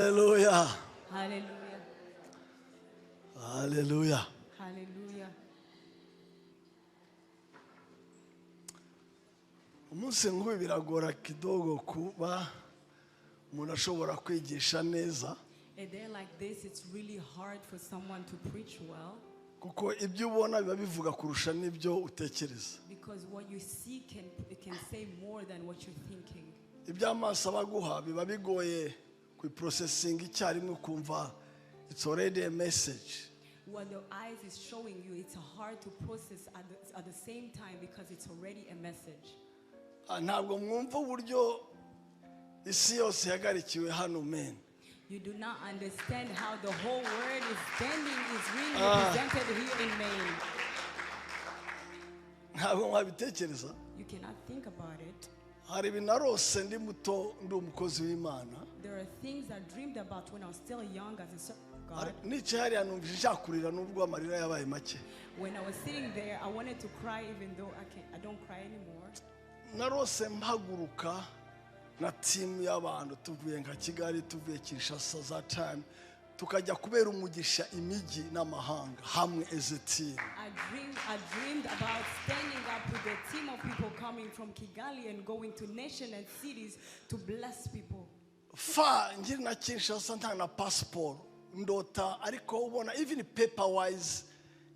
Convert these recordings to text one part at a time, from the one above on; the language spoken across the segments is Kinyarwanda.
Hallelujah. Hallelujah. Hallelujah. Hallelujah. Umunsi nk'uyu biragora kidogo kuba umuntu ashobora kwigisha neza. A day like this, it's really hard for someone to preach well. Kuko ibyo ubona biba bivuga kurusha n'ibyo utekereza. Because what you see can say more than what you're thinking. Iby'amaso abaguha biba bigoye kuprocessing icyarimwe kumva it's already a message. What the eyes is showing you, it's hard to process at the same time because it's already a message. Ntabwo mwumva uburyo isi yose yagarikiwe hano men. You do not understand how the whole world is standing, is really represented here in Maine. Ntabwo mwabitekereza. You cannot think about it. Hari ibinarose ndi muto ndi umukozi w'Imana. There are things I dreamed about when I was still young as a servant of God. Nicaye numvise cyakurira nubwo amarira yabaye make. When I was sitting there, I wanted to cry even though I don't cry anymore. Narose mpaguruka na team y'abantu tuvuye nka Kigali tuvuye Kinshasa za time tukajya kubera umugisha imigi n'amahanga hamwe as a team. I dreamed about standing up with a team of people coming from Kigali and going to nations and cities to bless people. Fa ngiri na Kinshasa nta na passport ndota ariko ubona even paper wise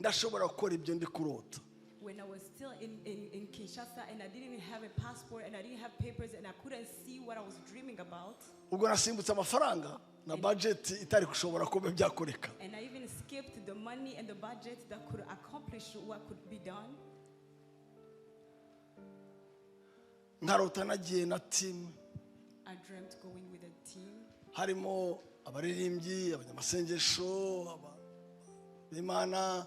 ndashobora gukora ibyo ndi kurota. When I was still in Kinshasa and I didn't have a passport and I didn't have papers and I couldn't see what I was dreaming about. Ubwo nasimbutse amafaranga na budget itari kushobora kuba byakoreka. And I even skipped the money and the budget that could accomplish what could be done. Nkarota nagiye na team. I dreamt going with a team. Harimo abaririmbyi, abanyamasengesho, ab'Imana,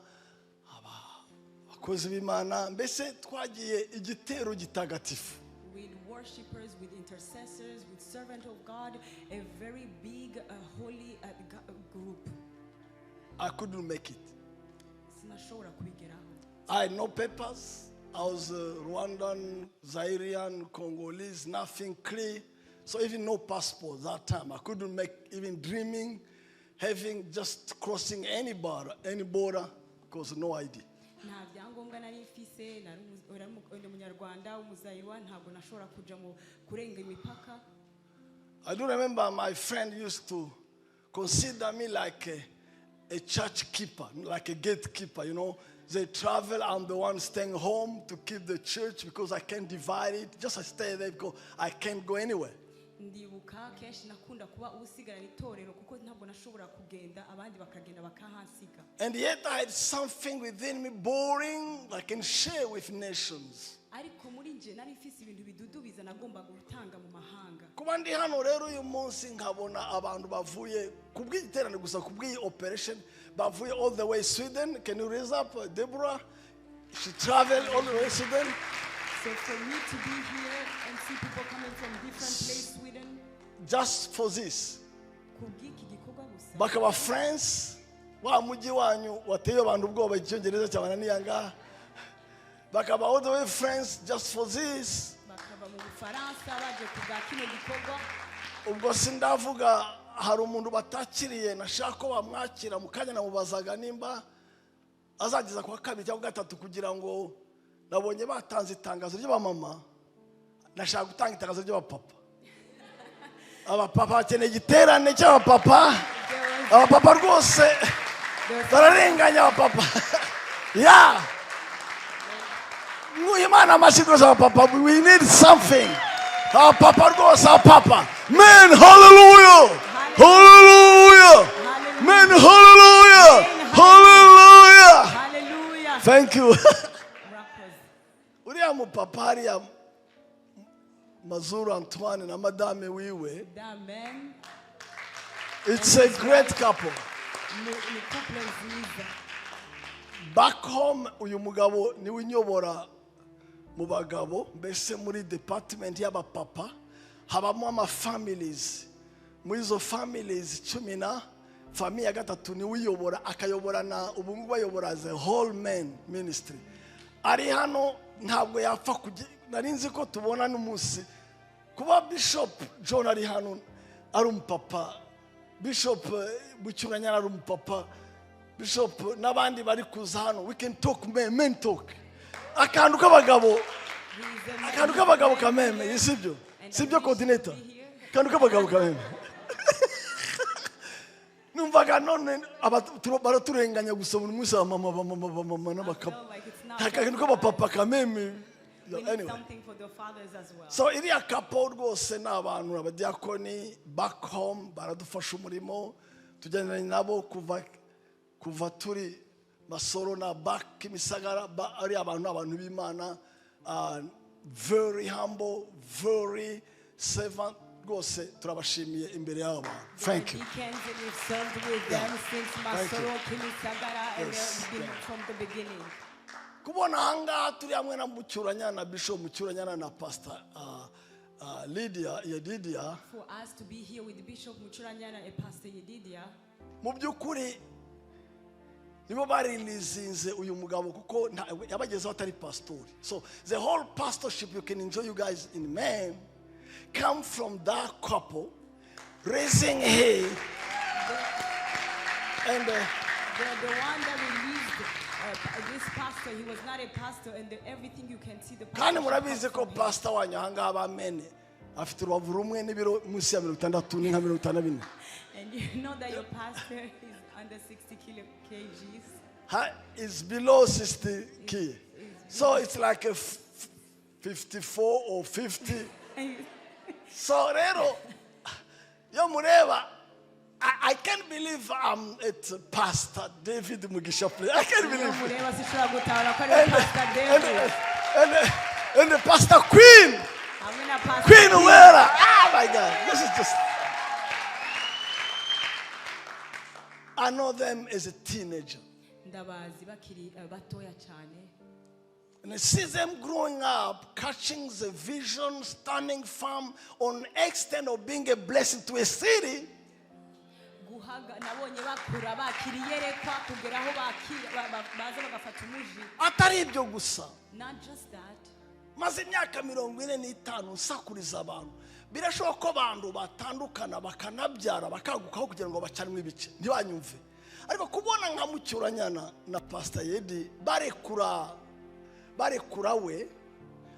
abakozi b'Imana, mbese twagiye igitero gitagatifu. With worshipers, with intercessors, with servants of God, a very big, holy group. I couldn't make it. Sinashobora kubigeraho. I had no papers. I was Rwandan, Zairian, Congolese, nothing clear. So even no passport that time. I couldn't make even dreaming, having just crossing any border, because no ID. Nta byangombwa nari mfise, nari umunyarwanda, umuzayirwa, ntabwo nashobora kuja mu kurenga imipaka. I do remember my friend used to consider me like a church keeper, like a gatekeeper, you know. They travel, I'm the one staying home to keep the church because I can't divide it. Just I stay there because I can't go anywhere. Ndibuka kenshi nakunda kuba usigarana itorero kuko ntabwo nashobora kugenda abandi bakagenda bakahasiga. And yet I had something within me boring I can share with nations. Ariko muri nje nari mfise ibintu bidudubiza nagomba gutanga mu mahanga. Kuba ndi hano rero uyu munsi nkabona abantu bavuye kubw'igiterane gusa kubw'iyi operation bavuye all the way Sweden. Can you raise up Deborah? She traveled all the way Sweden. So for me to be here and see people coming from different places, Sweden, just for this. kubw'iki gikorwa gusa. Bakaba friends, wa muji wanyu wateye abantu ubwoba icyongereza cyabananiye ngaha. Bakaba all the way friends just for this. Bakaba mu Bufaransa baje kubwa kino gikorwa. Ubwo sindavuga hari umuntu batakiriye nashaka ko bamwakira mu kanya namubazaga nimba azageza kwa kabiri cyangwa gatatu kugira ngo nabonye batanze itangazo ry'abamama nashaka gutanga itangazo ry'abapapa. Abapapa bakeneye igiterane cy'abapapa. Abapapa rwose bararenganya abapapa. Yeah. Imana amashyigo z'abapapa, we need something. Abapapa rwose abapapa. Men, hallelujah. Hallelujah. Men, hallelujah. Hallelujah. Hallelujah. Thank you. Murakaza. Uriya mupapa hariya Mazuru Antoine na madame wiwe. Amen. It's a great couple. Ni couple nziza. Back home uyu mugabo niwe nyobora mu bagabo mbese muri department y'abapapa habamo ama families. Muri zo families 10 family ya gatatu niwe uyobora akayobora na ubungu bayobora the whole men ministry. Ari hano ntabwo yapfa narinzi ko tubona n'umunsi kuba Bishop John ari hano ari umupapa Bishop Bucyuranyana ari umupapa, Bishop n'abandi bari kuza hano, we can talk, men talk. Akantu k'abagabo kameme, sibyo coordinator, akantu k'abagabo kameme. Numvaga none baraturenganya gusa buri munsi mama n'abakabo, akantu k'abapapa kameme. Anyway. So iriya kapo rwose n'abantu abadiakoni back home baradufasha umurimo tugendanye nabo kuva turi Masoro na back Kimisagara ari abantu b'Imana, very humble, very servant rwose turabashimiye imbere yabo. Thank you. Kubona hanga turi hamwe na Mucyuranyana na Bishop Mucyuranyana na Pastor Lydia. For us to be here with Bishop Mucyuranyana and Pastor Lydia. Mu byukuri nibo barilizinze uyu mugabo kuko yabagezeho atari pastori. So the whole pastorship you can enjoy, you guys in man, come from that couple raising him and the one that released this pastor, he was not a pastor, and everything you can see the pastor. Kandi murabizi ko pastor wanyu hanga abamene afite urubavu rumwe n'ibiro munsi ya 60 n'inka 54. And you know that your pastor is under 60 kgs. It's below 60 kg. So it's like a 54 or 50. So rero yo mureba, I can't believe I'm at Pastor David Mugisha place. I can't believe it. And the Pastor Queen Uwera. Oh my God, this is just. I know them as a teenager. And I see them growing up, catching the vision, standing firm on extent of being a blessing to a city. Atari ibyo gusa. Not just that. Maze imyaka 45 nsakuriza abantu. Birashoboka ko abantu batandukana bakanabyara bakagukaho kugira ngo bacanwe ibice ntibanyumve. Ariko kubona nka Mucyuranyana na Pastor Yedi barekura we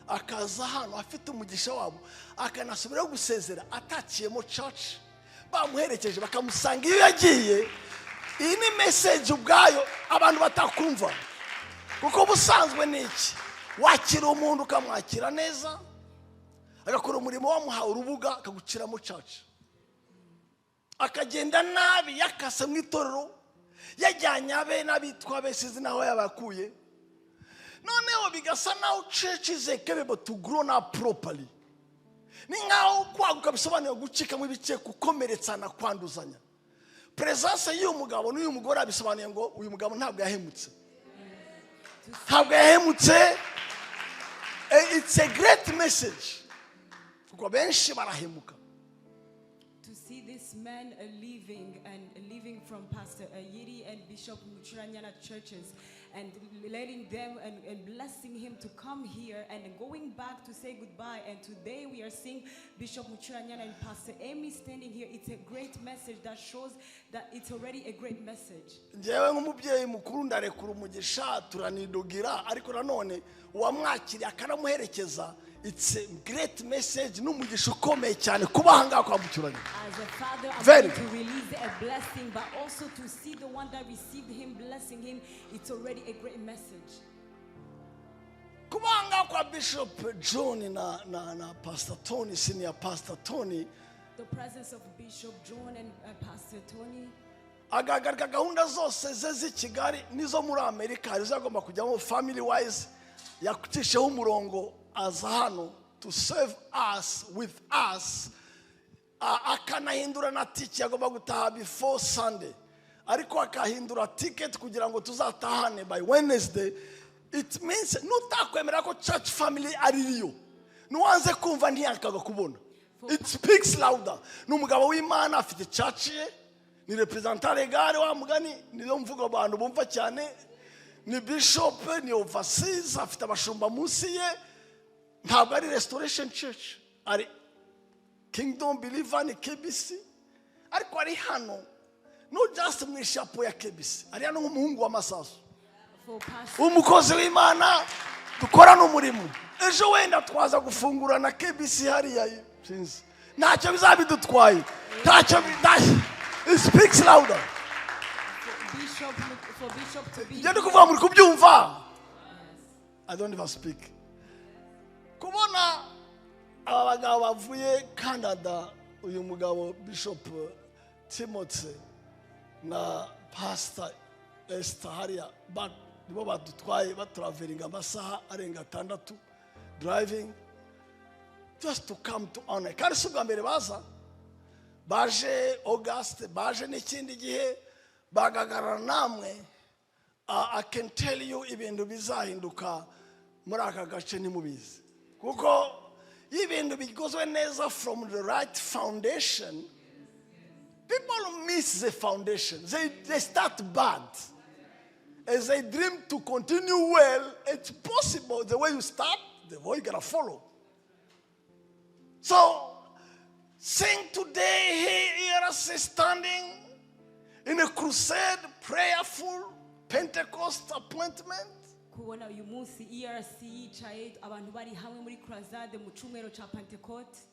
akaza hano afite umugisha wabo akanasubira gusezera atakiyemo church, bamuherekeje bakamusanga iyo yagiye. Iyi ni message ubwayo abantu batakumva, kuko busanzwe niki wakira umuntu ukamwakira neza agakora umurimo wamuhawe urubuga akaguciramo church, akagenda nabi yakase mu itorero yajyanye abe n'abitwa besizi naho yabakuye. Noneho bigasa naho church is capable to grow up properly. Ni nkaho kwaguka bisobanuye gucika mu bice kukomeretsa na kwanduzanya. Presence y'uyu mugabo n'uyu mugore bisobanuye ngo uyu mugabo ntabwo yahemutse. It's a great message. Kuko benshi barahemuka. To see this man leaving from Pastor Yiri and Bishop Mucyuranyana churches and letting them and blessing him to come here and going back to say goodbye. And today we are seeing Bishop Mucyuranyana and Pastor Amy standing here. It's a great message that shows that it's already a great message. Njyewe nk'umubyeyi mukuru ndarekura umugisha turanidogira, ariko nanone uwamwakiriye akanamuherekeza. It's a great message n'umugisha ukomeye cyane kubahanga kwa Mucyuranyana. As a father, I'm going to release a blessing, but also to see the one that received him blessing him, it's already a great message. Kubahanga kwa Bishop John na Pastor Tony, senior Pastor Tony. The presence of Bishop John and Pastor Tony. Agagarika gahunda zose z'I Kigali nizo muri Amerika zagomba kujyamo family wise, yakutisheho umurongo as hano to serve us with us. Akanahindura na tiki yagomba gutaha before Sunday, ariko akahindura ticket kugira ngo tuzatahane by Wednesday. It means nutakwemera ko church family aririyo nuwanze kumva ntiyakaga kubona. It speaks louder. N'umugabo w'Imana afite church ye, ni representant legal wa mugani, niyo mvugo abantu bumva cyane, ni bishop, ni overseas, afite abashumba munsi ye. Ntabwo ari restoration church, ari Kingdom Believer ni KBC, ariko ari hano no just mu ishapo ya kebisi ari hano nk'umuhungu wa Masasu, umukozi w'Imana dukorana umurimo. Ejo wenda twaza gufungura na kebisi hariya sinzi ntacyo bizabidutwaye, ntacyo it speaks louder. For Bishop to be Ndi kuvuga muri kubyumva. I don't even speak. Kubona aba bagabo bavuye Canada, uyu mugabo Bishop Timothy na Pastor Esther hariya nibo badutwaye batravelinga amasaha arenga 6 driving just to come to honor. Kandi si ubwa mbere baje August, baje n'ikindi gihe bagagarana namwe. I can tell you ibintu bizahinduka muri aka gace ntimubizi, kuko ibintu bikozwe neza from the right foundation, people miss the foundation. They start bad. As they dream to continue well, it's possible the way you start, the way you're going to follow. So, sing today, hear us standing in a crusade, prayerful, Pentecost appointment. kubona uyu munsi ERC yicaye abantu bari hamwe muri crusade mu cyumweru cya Pentecost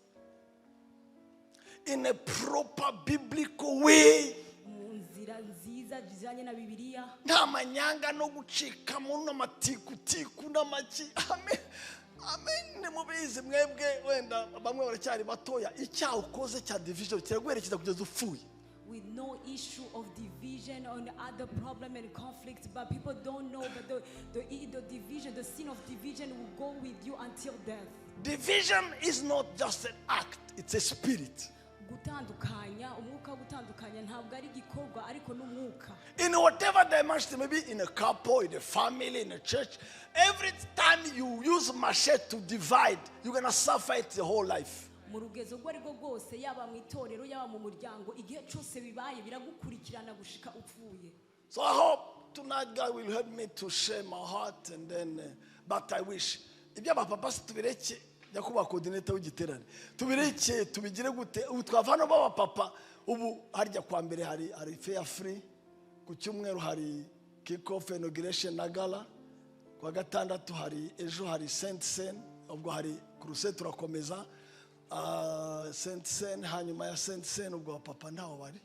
In a proper biblical way. mu nzira nziza zijyanye na Bibiliya, Nta manyanga no gucikamo n'amatikuku n'amaki. Amen. Nimubizi mwebwe wenda bamwe baracyari batoya, icyaha ukoze cya division kiraguherekeza kugeza upfuye. with no issue of division or other problem and conflict, but people don't know that the division, the sin of division will go with you until death. Division is not just an act, it's a spirit. Gutandukanya, umwuka wo gutandukanya ntabwo ari igikorwa ariko n'umwuka. In whatever dimension, maybe in a couple, in a family, in a church, every time you use machete to divide, you're going to suffer it the whole life. Mu rugezo rwo ariko rwose, yaba mu itorero yaba mu muryango, igihe cyose bibaye biragukurikirana gushika upfuye. So I hope tonight God will help me to share my heart, and then but I wish ibyo abapapa tubireke yakuba coordinator w'igiterane tubireke tubigire gute twavana b'abapapa ubu harya kwa mbere hari fair free, ku cyumweru hari kick off inauguration na gala, kwa gatandatu hari ejo hari Saint Sen, ubwo hari crusade turakomeza Saint Sen, hanyuma ya Saint Sen ubwo abapapa ntaho bari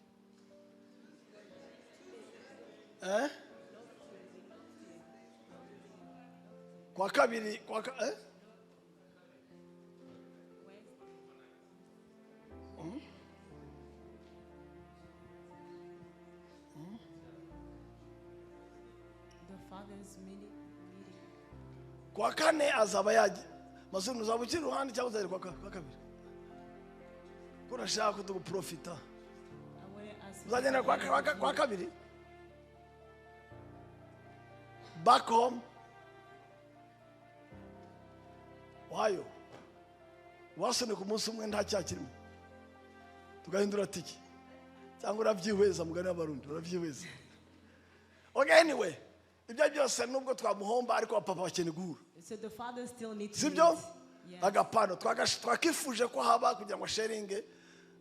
kwa kabiri The father's meeting. kwa kane azaba yaje mazuru uzaba ukiri ruhande cyangwa uzari kwa kabiri ko nashaka kuduprofita uzagenda kwa kabiri back home wayo wasone ku munsi umwe nta cyakirimo tugahindura tiki cyangwa urabyihweza mugani w'abarundi urabyihweza. Okay, anyway, ibyo byose nubwo twamuhomba ariko papa bakene guhura. So the father still needs to Sibyo? Yes. Agapano twakifuje ko haba kugira ngo sharing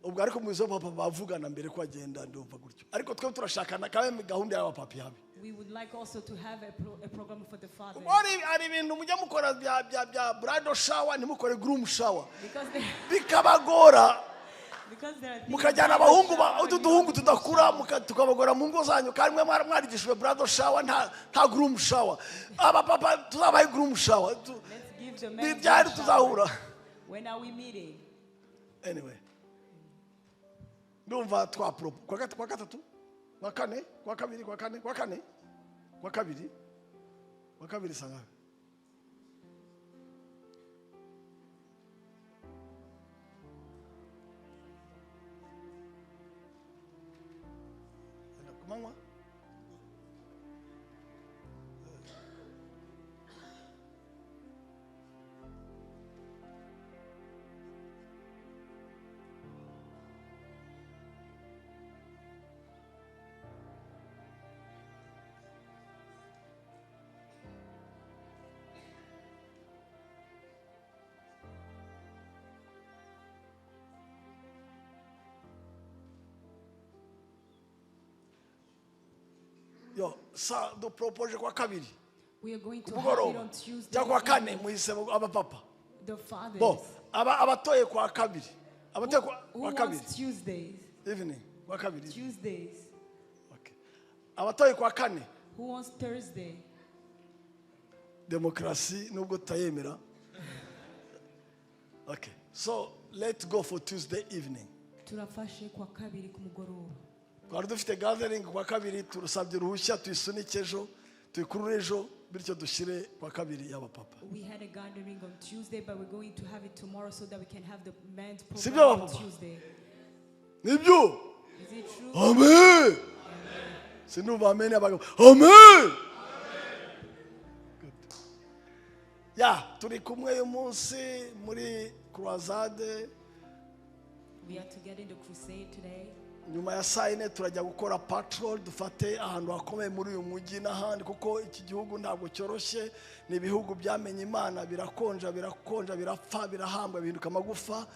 ubwo ariko muzo papa bavugana mbere ko agenda ndumva gutyo. Ariko twe turashakana kabe gahunda y'aba papa yabe. We would like also to have a program for the father. Ari ibintu mujya mukora bya bridal shower nimukore groom shower. Because Bikabagora there are mukajyana abahungu uduhungu tudakura tukabagora mu ngo zanyu kandi mwe mwarigishwe bridal shower nta groom shower. Aba papa tuzabaye groom shower. Let's give the men Byari tuzahura. When are we meeting? Anyway. Ndumva kwa gatatu kwa kane kwa kabiri sanga kumanywa yo sa do propose kwa kabiri We are going to have it umugoroba on Tuesday. cyangwa kwa kane evening. muhise abapapa The fathers. bo abatoye kwa kabiri abatoye Who kwa kabiri wants Tuesdays? evening kwa kabiri Tuesdays. okay abatoye kwa kane Who wants Thursday? demokrasi nubwo tutayemera okay so let's go for Tuesday evening. Turafashe kwa kabiri kumugoroba. Twari dufite gathering kwa kabiri turusabye uruhushya tuyisunike ejo tuyikurure ejo bityo dushyire kwa kabiri y'abapapa. We had a gathering on Tuesday, but we're going to have it tomorrow so that we can have the men's Sibyo, program on Papa? Tuesday. Nibyo? Is it true? Amen. Sinumva amen abagabo. Amen. Good. Ya, turi kumwe uyu munsi muri croisade. We are together in the crusade today. Nyuma ya saa yine turajya gukora patrol dufate ahantu hakomeye muri uyu mujyi n'ahandi kuko iki gihugu ntabwo cyoroshye ni ibihugu byamenye Imana birakonja birapfa birahambwa bihinduka amagufa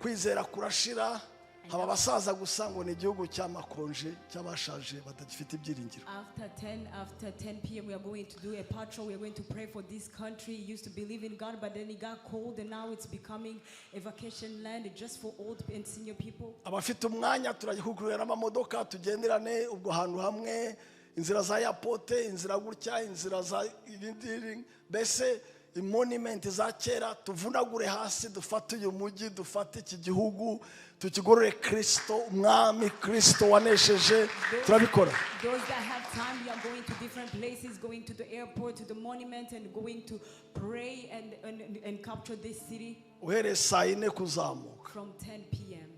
kwizera kurashira haba abasaza gusa ngo ni igihugu cy'amakonje cy'abashaje badafite ibyiringiro. After 10 p.m. we are going to do a patrol. We are going to pray for this country. It used to believe in God, but then it got cold, and now it's becoming a vacation land just for old and senior people. Abafite umwanya turajya kugurira amamodoka tugenderane ubwo hantu hamwe inzira za yapote inzira gutya inzira za ibindi bese monument za kera tuvunagure hasi dufate uyu mujyi dufate iki gihugu tukigorore Kristo umwami Kristo wanesheje turabikora. Those that have time, we are going to different places, going to the airport, to the monument, and going to pray and capture this city Uhere saa yine kuzamuka from 10 p.m.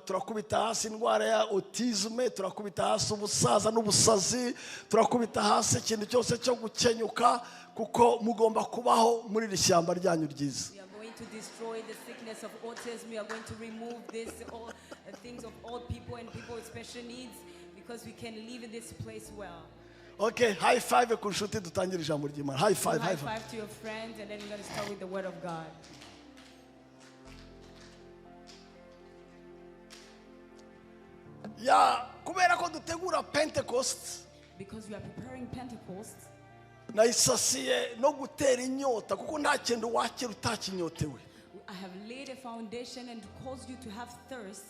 turakubita hasi indwara ya autisme turakubita hasi ubusaza n'ubusazi turakubita hasi ikintu cyose cyo gukenyuka kuko mugomba kubaho muri iri shyamba ryanyu ryiza. We are going to destroy the sickness of autism. We are going to remove this all things of old people and people with special needs because we can live in this place well. Okay, high five ku nshuti dutangire ijambo ry'Imana. High five, High five to your friends, and then we're going to start with the word of God. Ya kubera ko dutegura Pentecost Because we are preparing Pentecost, na isasiye no gutera inyota kuko nta kintu wakira utakinyotewe. I have laid a foundation and caused you to have thirst,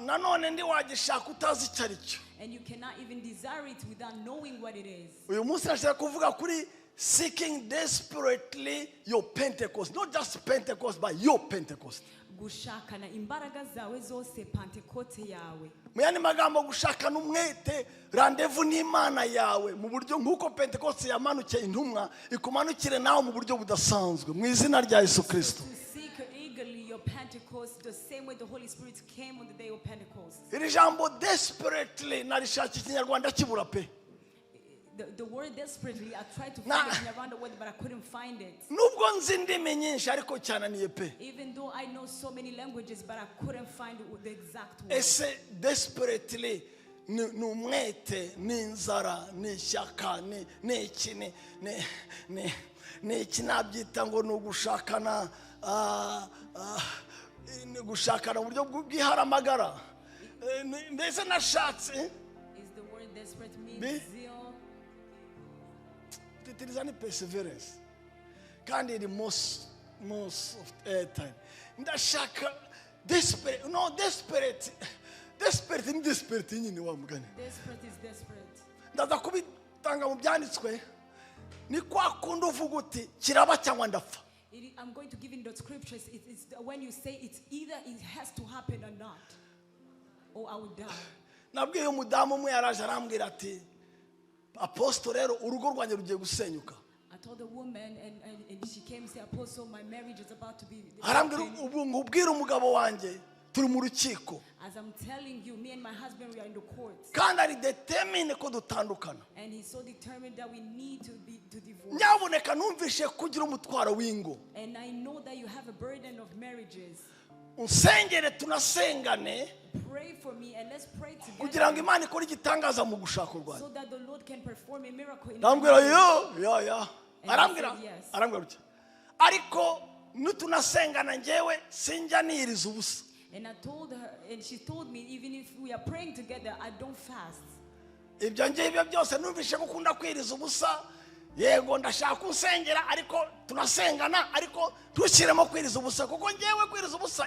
Nanone ndi wagishaka utazi icyo ari cyo. and you cannot even desire it without knowing what it is. Uyu munsi nashaka kuvuga kuri seeking desperately your Pentecost, not just Pentecost but your Pentecost. Gushakana imbaraga zawe zose Pentecote yawe. Mu yandi magambo gushakana umwete rendezvous n'Imana yawe mu buryo nk'uko Pentecost yamanukiye intumwa ikumanukire nawe mu buryo budasanzwe mu izina rya Yesu Kristo. To seek eagerly your Pentecost the same way the Holy Spirit came on the day of Pentecost. Iri jambo desperately narishaka ikinyarwanda kibura pe. The word desperately, I tried to find it around the word, but I couldn't find it. Nubwo nzi indimi nyinshi ariko cyananiye pe. Even though I know so many languages, but I couldn't find the exact word. Ese desperately ni umwete ni inzara ni ishyaka ni iki ni iki nabyita ngo ni ugushakana gushakana uburyo bw'iharamagara mbese nashatse. Is the word desperate means zeal? It is any perseverance. Kandi iri most of time. Ndashaka desperate. No, desperate ni desperate nyine wa mugani. Desperate is desperate. Ndaza kubitanga mu byanditswe ni kwa kundi uvuga uti kiraba cyangwa ndapfa. I'm going to give in the scriptures. It's when you say it's either it has to happen or not, or I will die. Nabwiye umudamu umwe yaraje arambwira ati Apostle rero urugo rwanjye rugiye gusenyuka. I told the woman and she came and said, Apostle, my marriage is about to be. Arambwira ubu ngubwira umugabo wanjye turi mu rukiko. As I'm telling you, me and my husband, we are in the court. Kandi ari determine ko dutandukana. And he's so determined that we need to divorce. Nyaboneka numvishe kugira umutwaro w'ingo. And I know that you have a burden of marriages. Unsengere tunasengane. Pray for me and let's pray kugira ngo together. Imana ikore igitangaza mu gushaka urwanyu. So that the Lord can perform a miracle in Ndambwira your yo. And he Arambwira said yes. arambwira uti ariko nutunasengana njyewe sinjya niriza ubusa. And I told her, and she told me, even if we are praying together, I don't fast. ibyo ngibyo byose numvishe gukunda kwiriza ubusa. Yego ndashaka usengera ariko tunasengana ariko dushyiremo kwiriza ubusa kuko ngewe kwiriza ubusa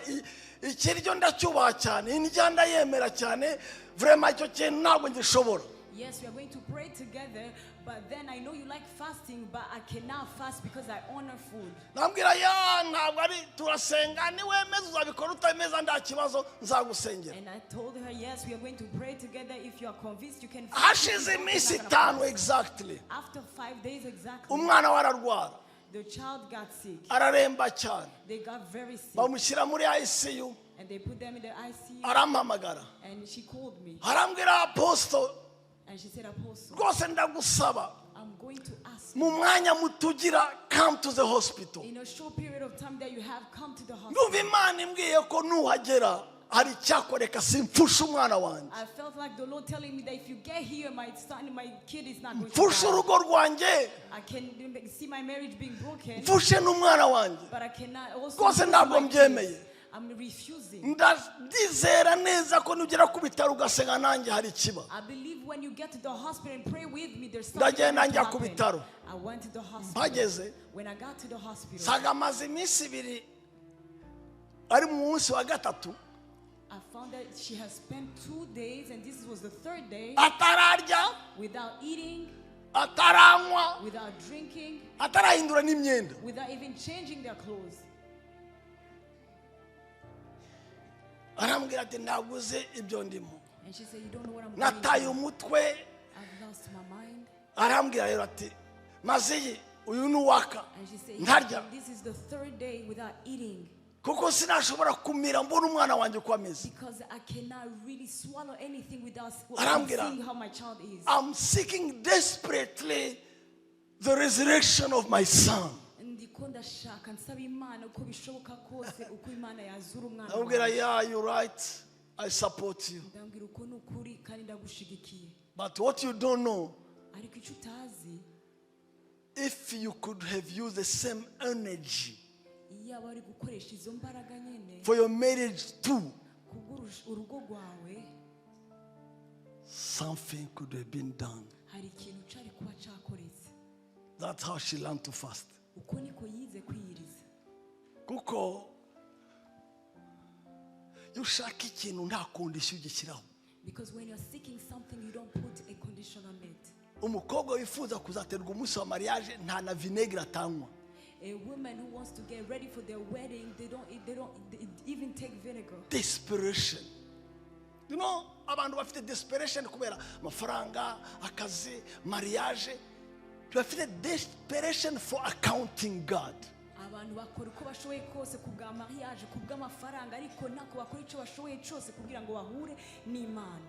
ikiryo ndacyubaha cyane indya ndayemera cyane vraiment icyo kintu ntabwo ngishobora. Yes, we are going to pray together, but then I know you like fasting, but I cannot fast because I honor food. Nambwira ya ntabwo ari turasenga ni wemeza uzabikora utameza nda kibazo nzagusengera. And I told her, yes, we are going to pray together. If you are convinced, you can fast. Hashize iminsi 5 exactly. After 5 days exactly, umwana wararwara. the child got sick. Araremba cyane. They got very sick. Bamushyira muri ICU. And they put them in the ICU. Arampamagara. And she called me. Arambwira apostle. And she said, Apostle, Rwose ndagusaba. I'm going to ask Mu mwanya mutugira come to the hospital. in a short period of time that you have come to the hospital. Numva Imana imbwiye ko nuhagera hari icyakoreka simfusha umwana wanjye. I felt like the Lord telling me that if you get here, my kid is not going to Mfusha die. urugo rwanjye. I can see my marriage being broken, Mfushe n'umwana wanjye. but I cannot also Rwose lose ntabwo my mbyemeye. kids. I'm refusing. Ndizera neza ko nugera ku bitaro ugasenga nanjye hari ikiba. I believe when you get to the hospital and pray with me, there's something Ndagenda going to njya ku happen. bitaro. I went to the hospital. Mpageze When I got to the hospital, saga amaze iminsi 2 ari mu munsi wa gatatu I found that she has spent 2 days, and this was the 3rd day, atararya without eating, ataranywa without drinking, atarahindura n'imyenda. without even changing their clothes. Arambwira ati naguze ibyo ndimo. And she said, you don't know what I'm Nataye going umutwe. I've lost my mind. Arambwira rero ati maze uyu ni waka And she said, ntarya this is the 3rd day without eating, kuko sinashobora kumira mbona umwana wanjye uko ameze. because I cannot really swallow anything without Arambwira, seeing how my child is. I'm seeking desperately the resurrection of my son. Ndiko ndashaka nsaba Imana uko bishoboka kose uko Imana yazura umwana Arambwira wanjye. yeah, you're right, I support you, Ndambwira uko ni ukuri kandi ndagushigikiye. but what you don't know, Ariko icyo utazi, if you could have used the same energy iyo bari gukoresha izo mbaraga nyene for your marriage too, urugo rwawe, something could have been done. hari ikintu cyari kuba cyakoretse. That's how she learned to fast. Uko niko yize kwiyiriza. Kuko ushaka ikintu nta kondisiyo ugishyiraho. Because when you're seeking something, you don't put a condition on it. Umukobwa wifuza kuzaterwa umunsi wa mariage nta na vinegre atanywa. A woman who wants to get ready for their wedding, they don't even take vinegar. Desperation. You know, abantu bafite desperation kubera amafaranga, akazi, mariage. Bafite desperation for accounting God. Abantu bakora uko bashoboye kose kubwa mariage, kubwa amafaranga, ariko nako bakora icyo bashoboye cyose kugira ngo bahure n'Imana.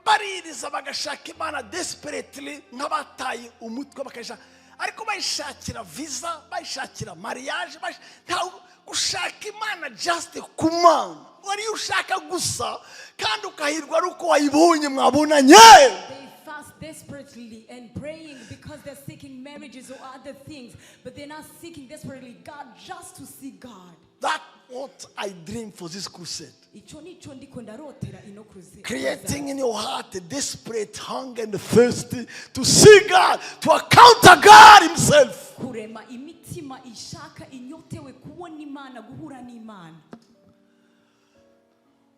Baririza bagashaka Imana desperately nk'abataye umutwe bakayisha, ariko bayishakira visa, bayishakira mariage, nta ushaka Imana just kumana. Wari ushaka gusa kandi ukahirwa ruko wayibonye mwabonanye. They fast desperately and praying because they're seeking marriages or other things, but they're not seeking desperately God just to see God. That's what I dream for this crusade. Icho nicho ndiko ndarotera ino crusade. Creating in your heart a desperate hunger and thirst to see God, to encounter God Himself. Kurema imitima ishaka inyotewe kubona Imana, guhura n'Imana.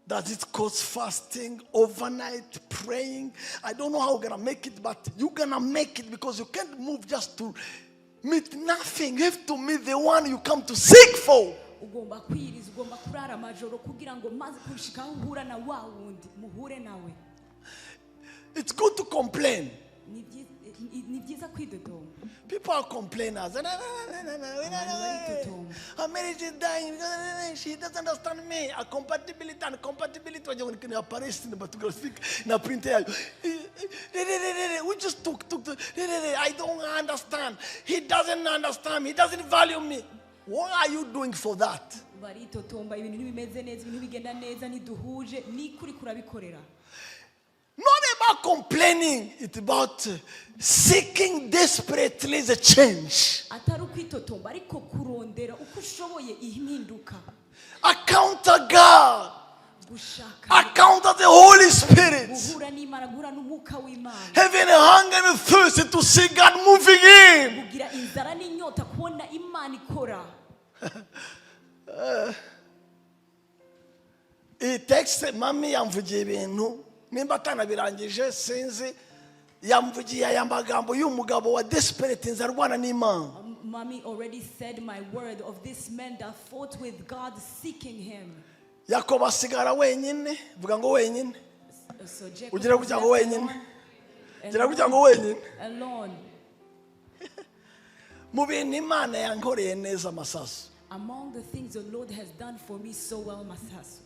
Does it cause fasting, overnight praying? I don't know how you're going to make it, but you're going to make it because you can't move just to meet nothing. You have to meet the one you come to seek for. Ugomba kwiriza, ugomba kurara amajoro kugira ngo maze kushika uhura na wa wundi muhure nawe. It's good to complain. Ni byiza kwidodoma. People are complainers. Her marriage is dying. She doesn't understand me. A compatibility and compatibility. When you apparest in the photographic, na printer. We just took. I don't understand. He doesn't understand. He doesn't value me. What are you doing for that? Baritotomba ibintu bimeze neza, ibintu bigenda neza, niduhuje, ni kuri kurabikorera. Not about complaining, it's about seeking desperately the change. Atari ukwitotomba ariko kurondera uko ushoboye impinduka. Encounter God. Gushaka. Encounter the Holy Spirit. Guhura n'Imana y'Imana guhura n'umwuka w'Imana having a hunger and a thirst to see God moving in. kugira inzara n'inyota kubona Imana ikora. Iyi text mami yamvugiye ibintu nimba atanabirangije sinzi, yamvugiye aya magambo y'umugabo wa desperate inzarwana n'Imana. Mommy already said my word of this man that fought with God seeking him. Yakobo asigara wenyine, vuga ngo wenyine. So Jacob Ugira gutya ngo wenyine. Ugira gutya ngo wenyine. Alone. Mu bintu Imana yankoreye neza Masasu. Among the things the Lord has done for me so well, Masasu,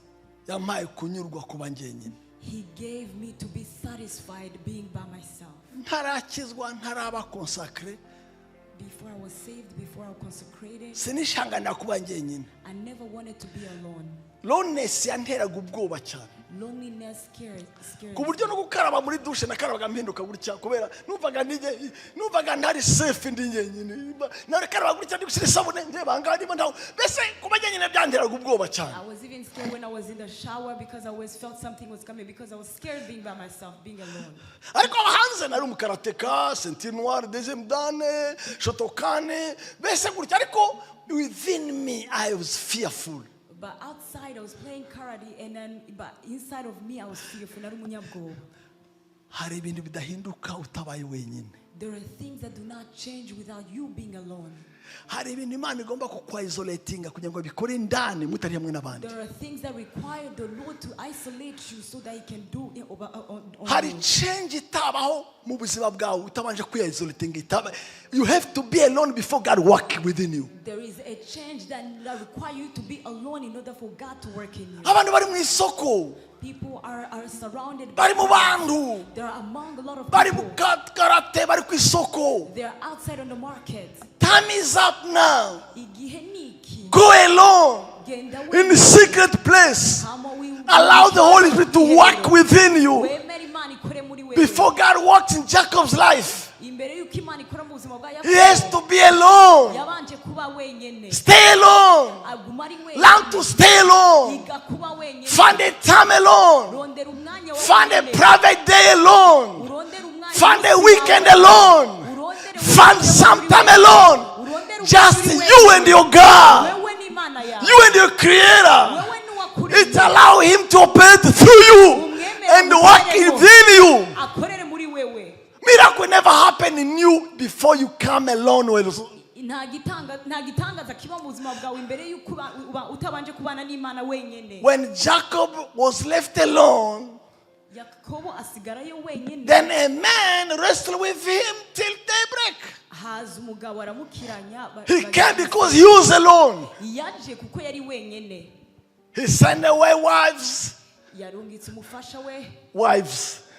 Yampaye kunyurwa kuba njyenyine. He gave me to be satisfied being by myself. Ntarakizwa, ntaraba consacré. Before I was saved, before I was consecrated, Sinishangana kuba njyenyine. I never wanted to be alone. Loneliness yanteraga ubwoba cyane. Loneliness scared. Ku buryo no gukaraba muri douche nakarabaga mpinduka gutya kubera numvaga ntari safe ndi njyenyine. Narakaraba gutya ndi gushyira isabune ndeba ngandimo ndaho. Bese kuba njyenyine byanteraga ubwoba cyane. I was even scared when I was in the shower because I always felt something was coming because I was scared being by myself, being alone. Ariko abahanze nari umukarateka, ceinture noire, deuxième dan, shotokane, bese gutya ariko within me I was fearful. But outside I was playing karate, and then but inside of me I was fearful. Hari ibintu bidahinduka utabaye wenyine. There are things that do not change without you being alone. Hari ibintu Imana igomba kukwisolatinga kugira ngo bikore indani mutari hamwe n'abandi. There are things that require the Lord to isolate you so that He can do it on Hari you. change itabaho mu buzima bwawe utabanje kwisolatinga. You have to be alone before God work within you. There is a change that requires you to be alone in order for God to work in you. Abantu bari mu isoko, People are surrounded bari mu by bantu, They are among a lot of bari mu people. karate, bari ku isoko. They are outside on the market. Time is up now. Igihe niki. Go alone Genda in the secret place. Hama we- Allow the Holy Spirit to work within you. Wemere Imana ikore muri wewe. Before God works in Jacob's life, Imbere yuko Imana ikora mu buzima bwa he has Yakobo, to be alone. yabanje kuba wenyene. Stay alone. Aguma ari wenyene. Learn to stay alone. Yiga kuba wenyene. Find a time alone. Urondera umwanya wa Find a wenyene. private day alone. Urondera umwanya Find a w'ubuzima weekend wawe. alone. Urondera Find umwanya some w'ubuzima time wawe. alone. Urondera Just umwanya you wenyene. and your God. Wewe n'Imana yawe. You and your Creator. Wewe n'uwakuremye. It allow Him to operate through you and work within you. Akorere muri wewe. Miracle never happened in you before you come alone. Nta gitangaza kiba mu buzima bwawe imbere yuko utabanje kubana n'Imana wenyene. When Jacob was left alone, Yakobo asigarayo wenyene. then a man wrestled with him till daybreak. Haza umugabo aramukiranya. He came because he was alone. Yaje kuko yari wenyene. He sent away wives, Yarungitse umufasha we,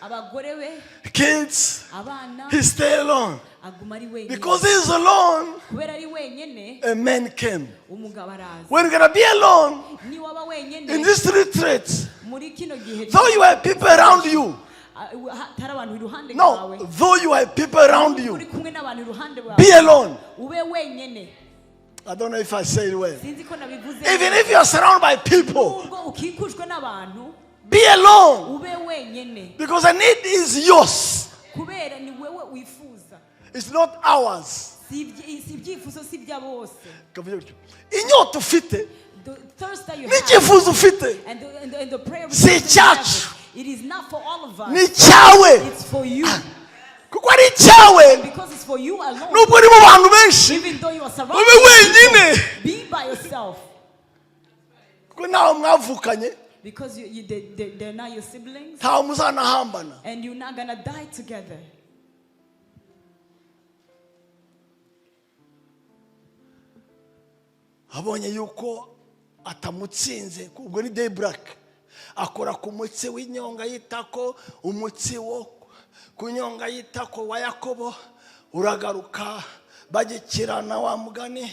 abagore we, kids. abana. He stayed alone. Aguma ari wenyene. Because he's alone, Kubera ari wenyene, a man came. umugabo araza. When you're going to be alone Ni waba wenyene. in this retreat, Muri kino gihe. though you have people around you, Tara abantu iruhande no, rwawe. though you have people around Uri you, kumwe n'abantu iruhande rwawe. be alone. Ube wenyene. I don't know if I say it well. Sinzi ko nabivuze. Even if you are surrounded by people, Nubwo ukikujwe n'abantu, be alone. ube wenyene. Because the need is yours. Kubera ni wewe wifuza. It's not ours. Si ibyifuzo si bya bose. Inyota ufite, The thirst that you have n'icyifuzo ufite, and the prayer si request that you icyacu, have, it is not for all of us. ni icyawe. It's for you. Kuko ari icyawe, Because it's for you alone. nubwo uri mu bantu benshi, Even though you are ube surrounded by wenyine. people, be by yourself. Kuko ntawe mwavukanye, Because they're not your siblings, ntawe muzanahambana. and you're not gonna die together. Abonye yuko atamutsinze, ubwo ni daybreak. Akora ku mutsi w'inyonga y'itako, umutsi wo ku nyonga y'itako wa Yakobo, uragaruka bagikirana wa mugani.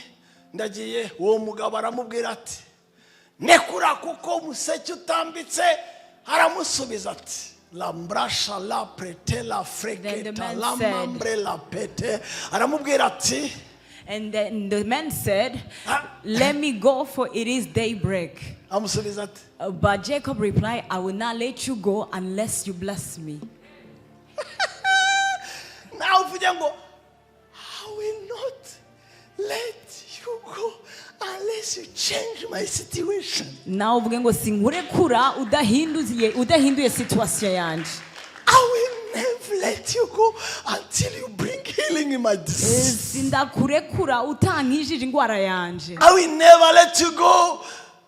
Ndagiye uwo mugabo aramubwira ati, nekura kuko umuseke utambitse. Aramusubiza ati, la mbrasha la prete la freketa la mambre la pete. Aramubwira ati, And then the man said, let me go, for it is daybreak. amusubiza ati, But Jacob replied, I will not let you go unless you bless me. uvuge ngo I will not let you go unless you change my situation. nawe uvuge ngo sinkurekura udahinduye situation yanje. I will never let you go until you bring healing in my disease. Sindakurekura utankijije indwara yanje. I will never let you go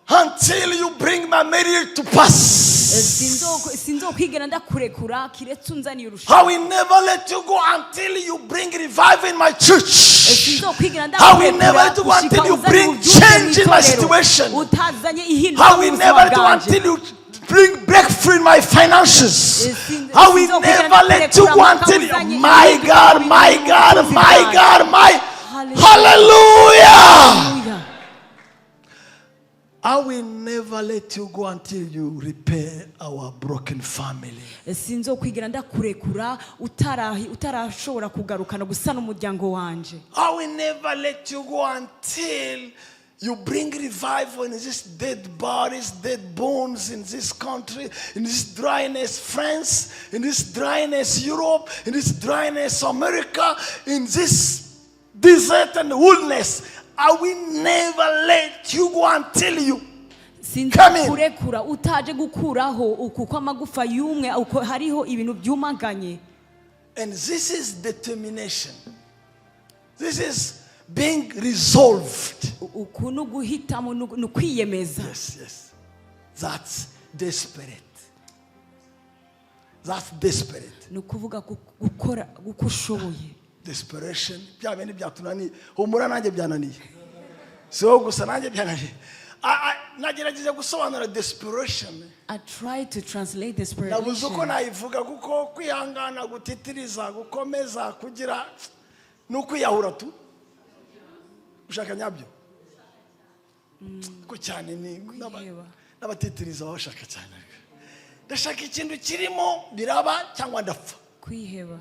until you bring my marriage to pass. Sinzokwigera ndakurekura kiretse unzaniye I urushaho. will never let you go until you bring revival in my church. Sinzokwigera I will never let you go until you bring change in my situation. utazanye ihinduka I mu will buzima never let you bwanje. until you bring breakthrough in my finances. I will never let you go until you, my God, my God, my God, my hallelujah. I will never let you go until you repair our broken family. Sinzokwigera ndakurekura utarashobora kugarukana gusana umuryango wanje. I will never let you go until you bring revival in these dead bodies, dead bones in this country, in this dryness France, in this dryness Europe, in this dryness America, in this desert and wilderness. I will never let you go until you sinzakurekura utaje gukuraho uko amagufa yumwe uko hariho ibintu byumaganye. And this is determination. This is being resolved. Ukuntu guhitamo nukwiyemeza. Yes. That's desperate. That's desperate. Nukuvuga gukora gukushoboye. Desperation. Bya bene byatunaniye. Humura nanjye byananiye. So gusa nanjye byananiye. Nagerageza gusobanura desperation. I try to translate desperation. Nabuze uko nayivuga kuko kwihangana gutitiriza gukomeza kugira n'ukwiyahura tu. Ushaka nyabyo. Ko cyane ni n'abatitiriza bashaka cyane. Ndashaka ikintu kirimo biraba cyangwa ndapfa. Kwiheba.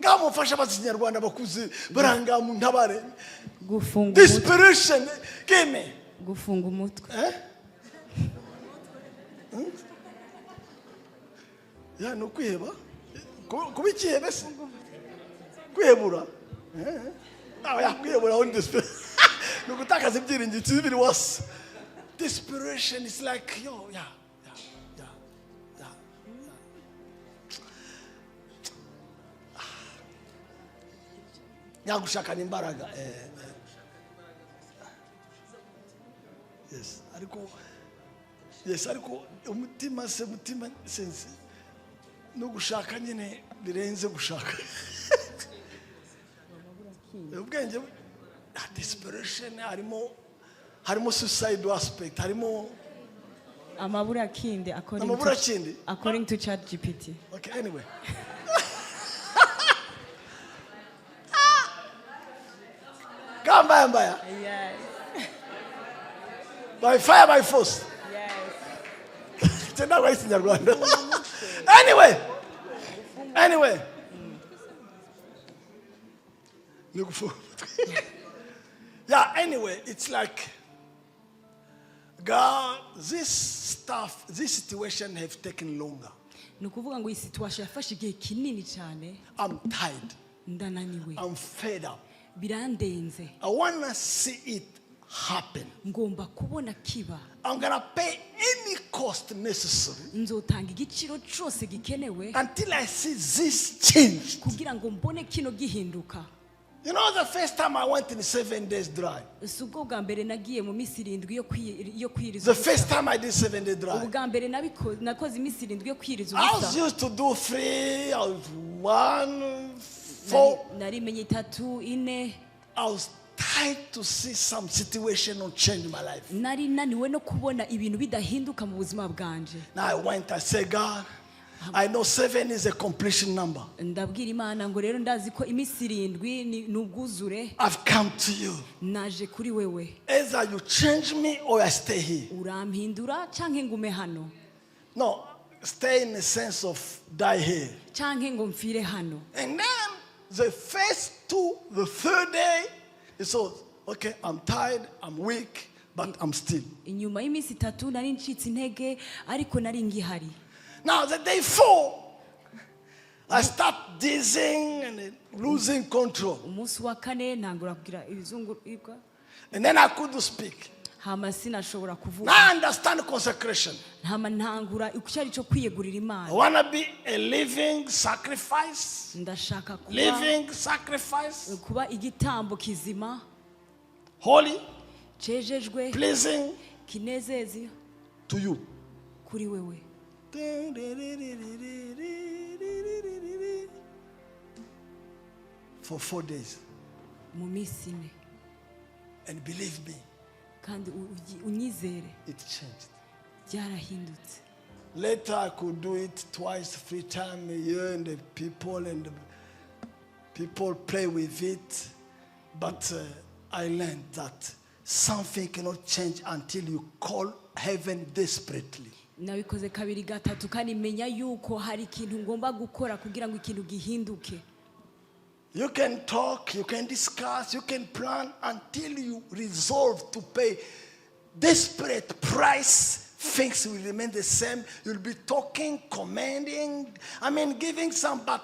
Ngamufasha abazinyarwanda bakuze baranga mu ntabare. Gufunga desperation keme. Gufunga umutwe. Ya no kwiheba. Kubikihebe se. Kwihebura. Ya kwihebura on desperation. No gutakaza ibyiringiro biri wase. Desperation is like yeah. Nyagushaka imbaraga. Yes, ariko umutima sense no gushaka nyine birenze gushaka. Ubwenge desperation harimo suicide aspect, harimo amabura kindi according to ChatGPT. Okay, anyway. Mbaya. Yes. By fire, by force. Yes. Anyway. Yeah, anyway, it's like God, this situation have taken longer. Nukuvuga ngo iyi situation yafashe igihe kinini cyane. I'm tired. Ndananiwe. I'm fed up. Birandenze. I want to see it happen. Ngomba kubona kiba. I'm going to pay any cost necessary. Nzotanga igiciro cyose gikenewe. Until I see this change. Kugira ngo mbone kino gihinduka. You know, the first time I went in 7 days dry. Subwo bwa mbere nagiye mu minsi 7 yo kwiriza. The first time I did 7 days dry. Ubwa mbere nakoze iminsi 7 yo kwiriza I was used to do 3, 1, 4. Narimenye 3, 4. I was tired to see some situation not change my life. Nari naniwe no kubona ibintu bidahinduka mu buzima bwanje. Now I went, I said, God, I know 7 is a completion number. Ndabwira Imana ngo rero ndazi ko iminsi 7 ni ubwuzure. I've come to you. Naje kuri wewe. Either you change me or I stay here. Urampindura canke ngume hano. No, stay in the sense of die here. Canke ngo mfire hano. And then the first 2, the third day, he said, okay, I'm tired, I'm weak, but I'm still. Inyuma y'iminsi 3 nari ncitse intege ariko nari ngihari. Now the day 4, I start dizzying and losing control. umunsi wa kane ntangura kugira ibizungurwa, And then I couldn't speak. hama sinashobora kuvuga. Now I understand consecration. Hama ntangura icyo ari cyo kwiyegurira I Imana. want to be a living sacrifice. Ndashaka kuba Living sacrifice. kuba igitambo kizima, Holy, cejejwe, pleasing kinezezi to you. kuri wewe. For 4 days. Mu minsi ine, And believe me, kandi unyizere it changed. byarahindutse. Later I could do it twice, 3 times a year, and the people play with it. But I learned that something cannot change until you call heaven desperately. Nabikoze kabiri gatatu kandi menya yuko hari ikintu ngomba gukora kugira ngo ikintu gihinduke. You can talk, you can discuss, you can plan until you resolve to pay desperate price. Things will remain the same. You'll be talking, commanding, giving some, but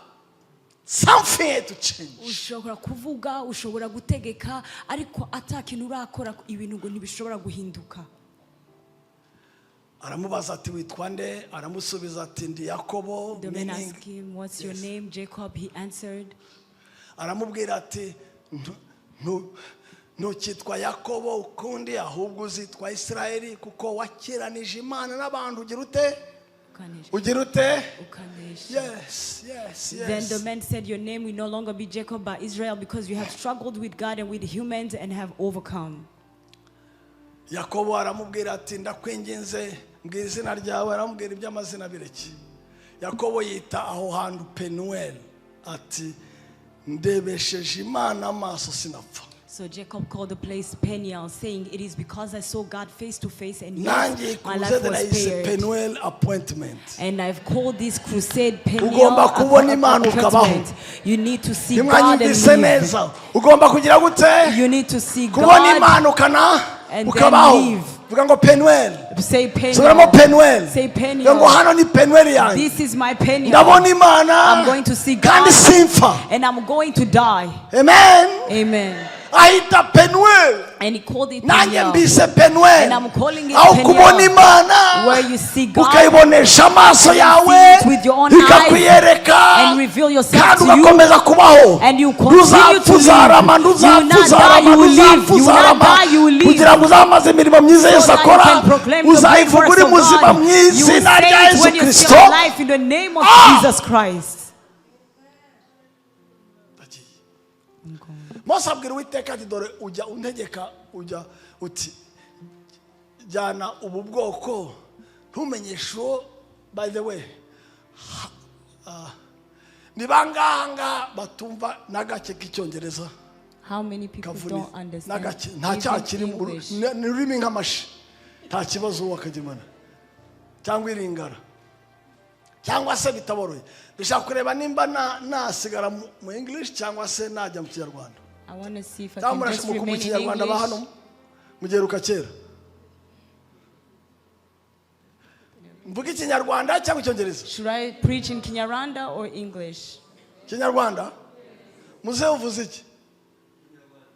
something had to change. Ushobora kuvuga, ushobora gutegeka, ariko atakintu urakora ibintu ngo ntibishobora guhinduka. Aramubaza ati witwa nde? Aramusubiza ati ndi Yakobo. The man asked him, what's your name? Jacob, he answered. Aramubwira ati ntukitwa Yakobo ukundi, ahubwo uzitwa Isirayeli, kuko wakiranije Imana n'abantu. Ugira ute? Ugira ute? Yes. Then the man said, your name will no longer be Jacob but Israel, because you have struggled with God and with humans and have overcome. Yakobo aramubwira ati ndakwinginze mbwira izina ryawe. Aramubwira iby'amazina bireke. Yakobo yita aho hantu Penuel, ati ndebesheje Imana amaso sinapfa. So Jacob called the place Peniel, saying, it is because I saw God face to face, and yes, my life was spared. Penuel appointment. And I've called this crusade Peniel Ugomba kubona Imana ukabaho. appointment. You need to see God and neza. live. Ugomba kugira gute? You need to see kubona God Imana ukana and ukabaho. then live. Vuga ngo Penuel. Say Peniel. Subiramo Penuel. Say Vuga Peniel. ngo hano ni Penuel yanjye. This is my Peniel. Ndabona Imana. I'm going to see kandi God simfa. and I'm going to die. Amen. Amen. Ahita Penuel. And he called it Nanjye Peniel. mbise Penuel. And I'm calling it aho kubona Peniel. Imana Where you see God ukayibonesha amaso yawe, with your own ikakwiyereka, and reveal yourself kandi to you. ugakomeza kubaho. And you continue to live. Uzapfuzarama, You will not die, you will live. You will not die, you will live. kugira ngo uzamaze imirimo myiza Yesu So that you akora, can proclaim the good uzayivuga works uri of muzima God. mu You will izina rya say it Yesu when you're Kristo. still alive in the name of Jesus Christ. Mose abwira Uwiteka ati dore ujya untegeka, ujya uti jyana ubu bwoko ntumenyeshe uwo. By the way, ni bangaha batumva n'agake k'icyongereza? How many people don't understand nta cyaha kiri mu English? rurimi nk'amashi, nta kibazo wakagimana cyangwa iringara cyangwa se bitaboroye. Ndashaka kureba nimba nasigara mu English cyangwa se najya mu Kinyarwanda. I want to see if I can just remain in Kinyarwanda ba hano English. mugeruka kera. Mvuga Ikinyarwanda cyangwa Icyongereza? Should I preach in Kinyarwanda or English? Kinyarwanda. Muze uvuze iki?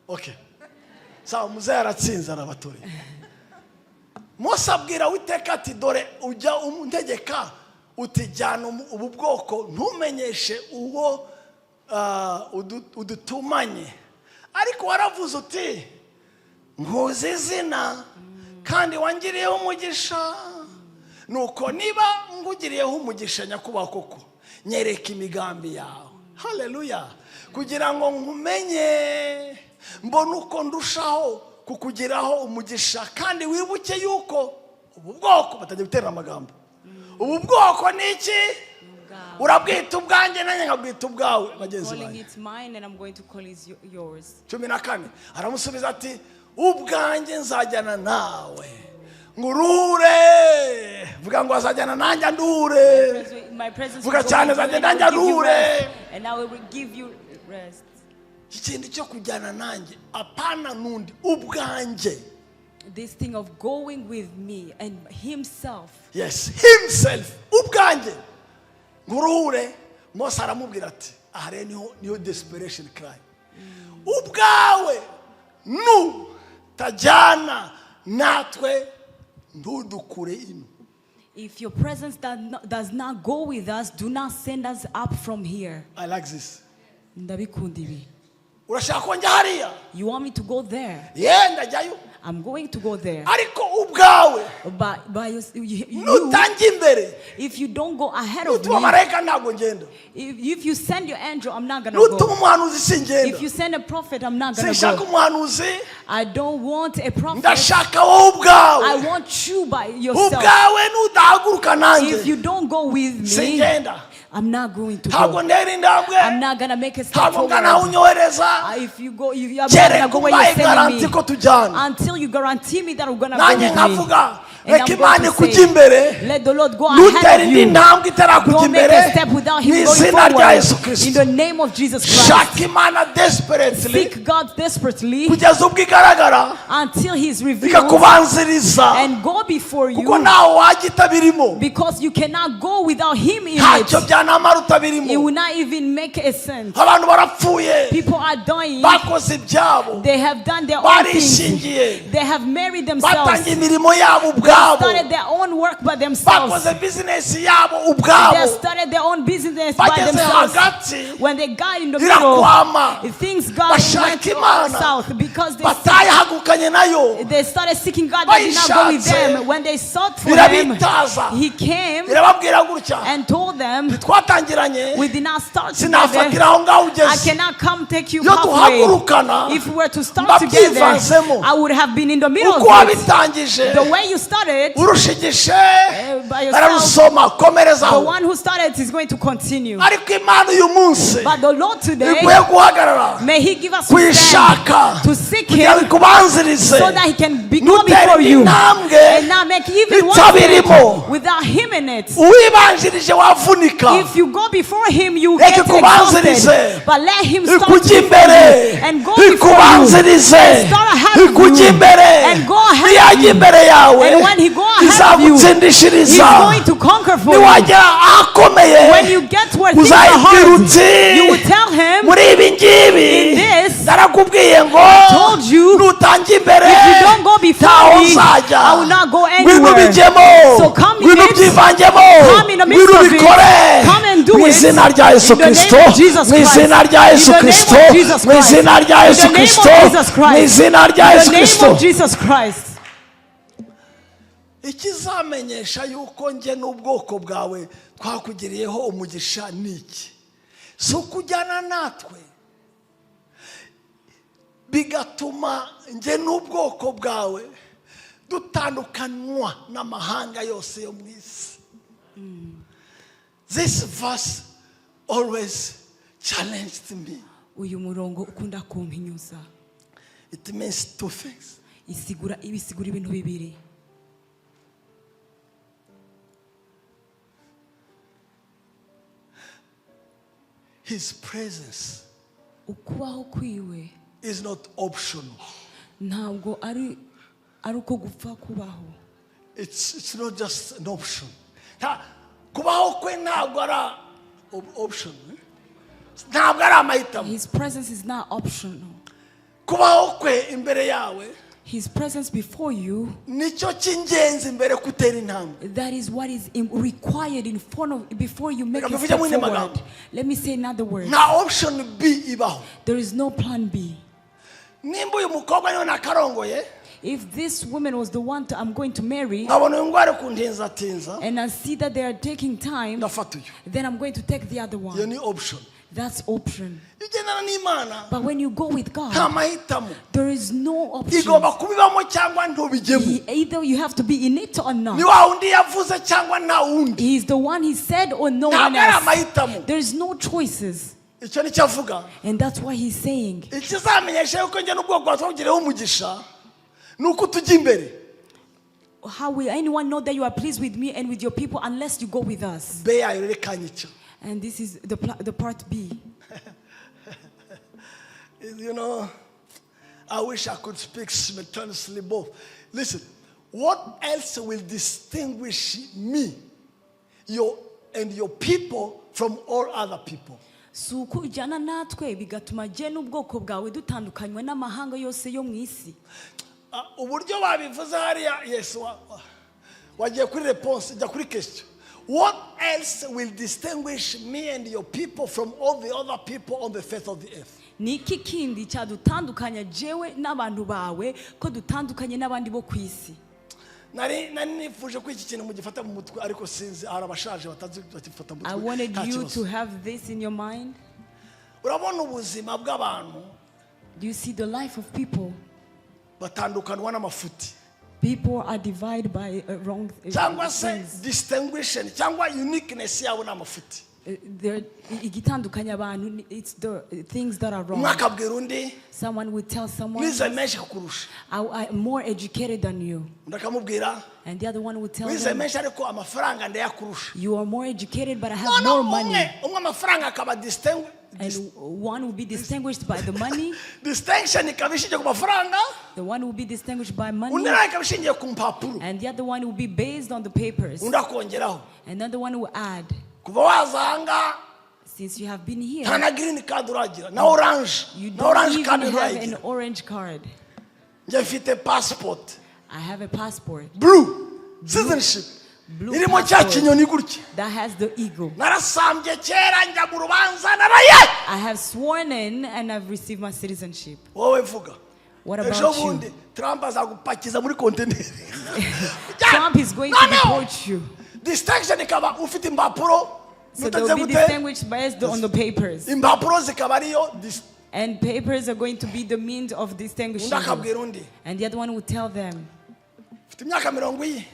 Okay. Sawa, muze yaratsinze arabatoreye. Mose abwira Uwiteka ati dore ujya untegeka uti jyana ubu bwoko ntumenyeshe uwo udutumanye, ariko waravuze uti nkuzi izina kandi wangiriyeho umugisha. Nuko niba ngugiriyeho umugisha nyakubahwa koko, nyereka imigambi yawe. Haleluya. Kugira ngo nkumenye, mbona uko ndushaho kukugiraho umugisha, kandi wibuke yuko ubu bwoko batajya gutera amagambo. Ubu bwoko ni iki? Urabwita ubwanjye nanjye nkabwita ubwawe bagenzi bawe. It's mine and I'm going to call it yours. 14 aramusubiza ati ubwanjye nzajyana nawe ngurure. Vuga ngo azajyana nanjye ndure. My presence Vuga cyane azajyana nanjye ndure. And I will give you rest. Ikindi cyo kujyana nanjye apana nundi, ubwanjye. This thing of going with me and himself. Yes, himself. Ubwanjye ngurure Mose aramubwira ati aha rero niyo desperation cry. Ubwawe tajyana natwe ntudukure ino. If your presence does not go with us, do not send us up from here. I like this. Ndabikunda ibi. Urashaka ko njya hariya? You want me to go there? Ndajyayo. I'm going to go there. Ariko ubwawe nutange imbere. If you don't go ahead of me, marayika ntabwo ngenda. If you send your angel, I'm not going to go. Umuhanuzi singenda. If you send a prophet, I'm not going to Sinshaka go. umuhanuzi. I don't want a prophet. Ndashaka wowe ubwawe. I want you by yourself. Ubwawe nudahaguruka nanjye. If you don't go with me, singenda. I'm not going to go. I'm not going to make a step forward. If you go, I'm not going to go where you're sending me. Until you guarantee me that I'm going to go with me. And I'm going to say, let the Lord go ahead of you. Don't make a step without Him going forward. In the name of Jesus Christ. Seek God desperately until He's revealed and go before you, because you cannot go without Him in it. It will not even make a sense. People are dying. They have done their own things. They have married themselves. They started their own work by themselves. They started their own business by themselves. When they got in the middle, things went south because they started seeking God that did not go with them. When they sought for Him, He came and told them, we did not start together. I cannot come take you halfway. If we were to start together, I would have been in the middle of it. The way you started, by yourself, the one who started is going to continue. But the Lord today, may He give us strength to seek Him so that He can go before you and not make even one step without Him in it. If you go before Him, you get exhausted. But let Him start before you and go before you. And start ahead of you and go ahead of you. And when He go ahead of you, He's going to conquer for you. When you get where things are hard, you will tell Him, in this, I told you, if you don't go before me, I will not go anywhere. So come in it, come in the midst of it, come and do it. In the name of Jesus Christ. In the name of Jesus Christ. Ikizamenyesha yuko nge n'ubwoko bwawe twakugiriyeho umugisha niki so kujyana natwe bigatuma nge n'ubwoko bwawe dutandukanywa n'amahanga yose yo mwisi. This verse always challenged me. Uyu murongo ukunda kumpinyuza. It means two things. Ibisigura ibintu bibiri. His presence ukubaho kwiwe is not optional. Ntabwo ari uko gupfa kubaho. It's not just an option. Kubaho kwe ntabwo ari option. Ntabwo ari amahitamo. His presence is not optional. Kubaho kwe imbere yawe, His presence before you, that is what is required in front of, before you make a step forward. Let me say another word. Option B. There is no plan B. If this woman was the one I'm going to marry, and I see that they are taking time, then I'm going to take the other one. That's option. But when you go with God, there is no option. Either you have to be in it or not. He is the one He said or no one else. There is no choices. And that's why He's saying, how will anyone know that you are pleased with me and with your people unless you go with us? And this is the part B. You know, I wish I could speak simultaneously both. Listen, what else will distinguish me, your and your people from all other people. si uko ujyana natwe bigatuma jye n'ubwoko bwawe dutandukanywa n'amahanga yose yo mu isi. Uburyo babivuze hariya Yesu wagiye kuri response jya kuri question. What else will distinguish me and your people from all the other people on the face of the earth? Niki kindi cyadutandukanya jewe n'abantu bawe ko dutandukanye n'abandi bo ku isi? Nari nifuje ko iki kintu mugifata mu mutwe ariko sinzi arabashaje batazifata mu mutwe. I wanted you to have this in your mind. Urabona ubuzima bw'abantu. Do you see the life of people? Batandukanwa n'amafuti. People are divided by wrong things. Distinguishing cyangwa uniqueness yabo n'amafuti. Igitandukanya abantu, it's the things that are wrong. Mwakabwira undi. Someone will tell someone, nize menshi kukurusha. I'm more educated than you. Ndakamubwira. And the other one will tell nize them, menshi ariko amafaranga ndayakurusha. you are more educated but I have more money. Umwe amafaranga akaba distinguished. And one will be distinguished by the money. Distinction ikabishije ku mafaranga. The one will be distinguished by money. Undi nawe ikabishingiye ku mpapuro. And the other one will be based on the papers. Undi akongeraho. Another one will add. Kuva wazanga. Since you have been here, nta na green card uragira na orange. You na orange don't card even have uragira. an orange card. Njye mfite passport. I have a passport. Blue. Citizenship. Blue irimo cya kinyoni gutya. that has the eagle. Narasambye kera njya mu rubanza naraye. I have sworn in and I've received my citizenship. Wowe vuga. What about Ejo you? bundi Trump azagupakiza muri container. Trump is going to deport you. Distinction ikaba ufite impapuro. So they will be distinguished based on the papers. Impapuro zikaba ariyo. And papers are going to be the means of distinguishing them. Ndakabwira undi. And the other one will tell them, Mfite imyaka 70.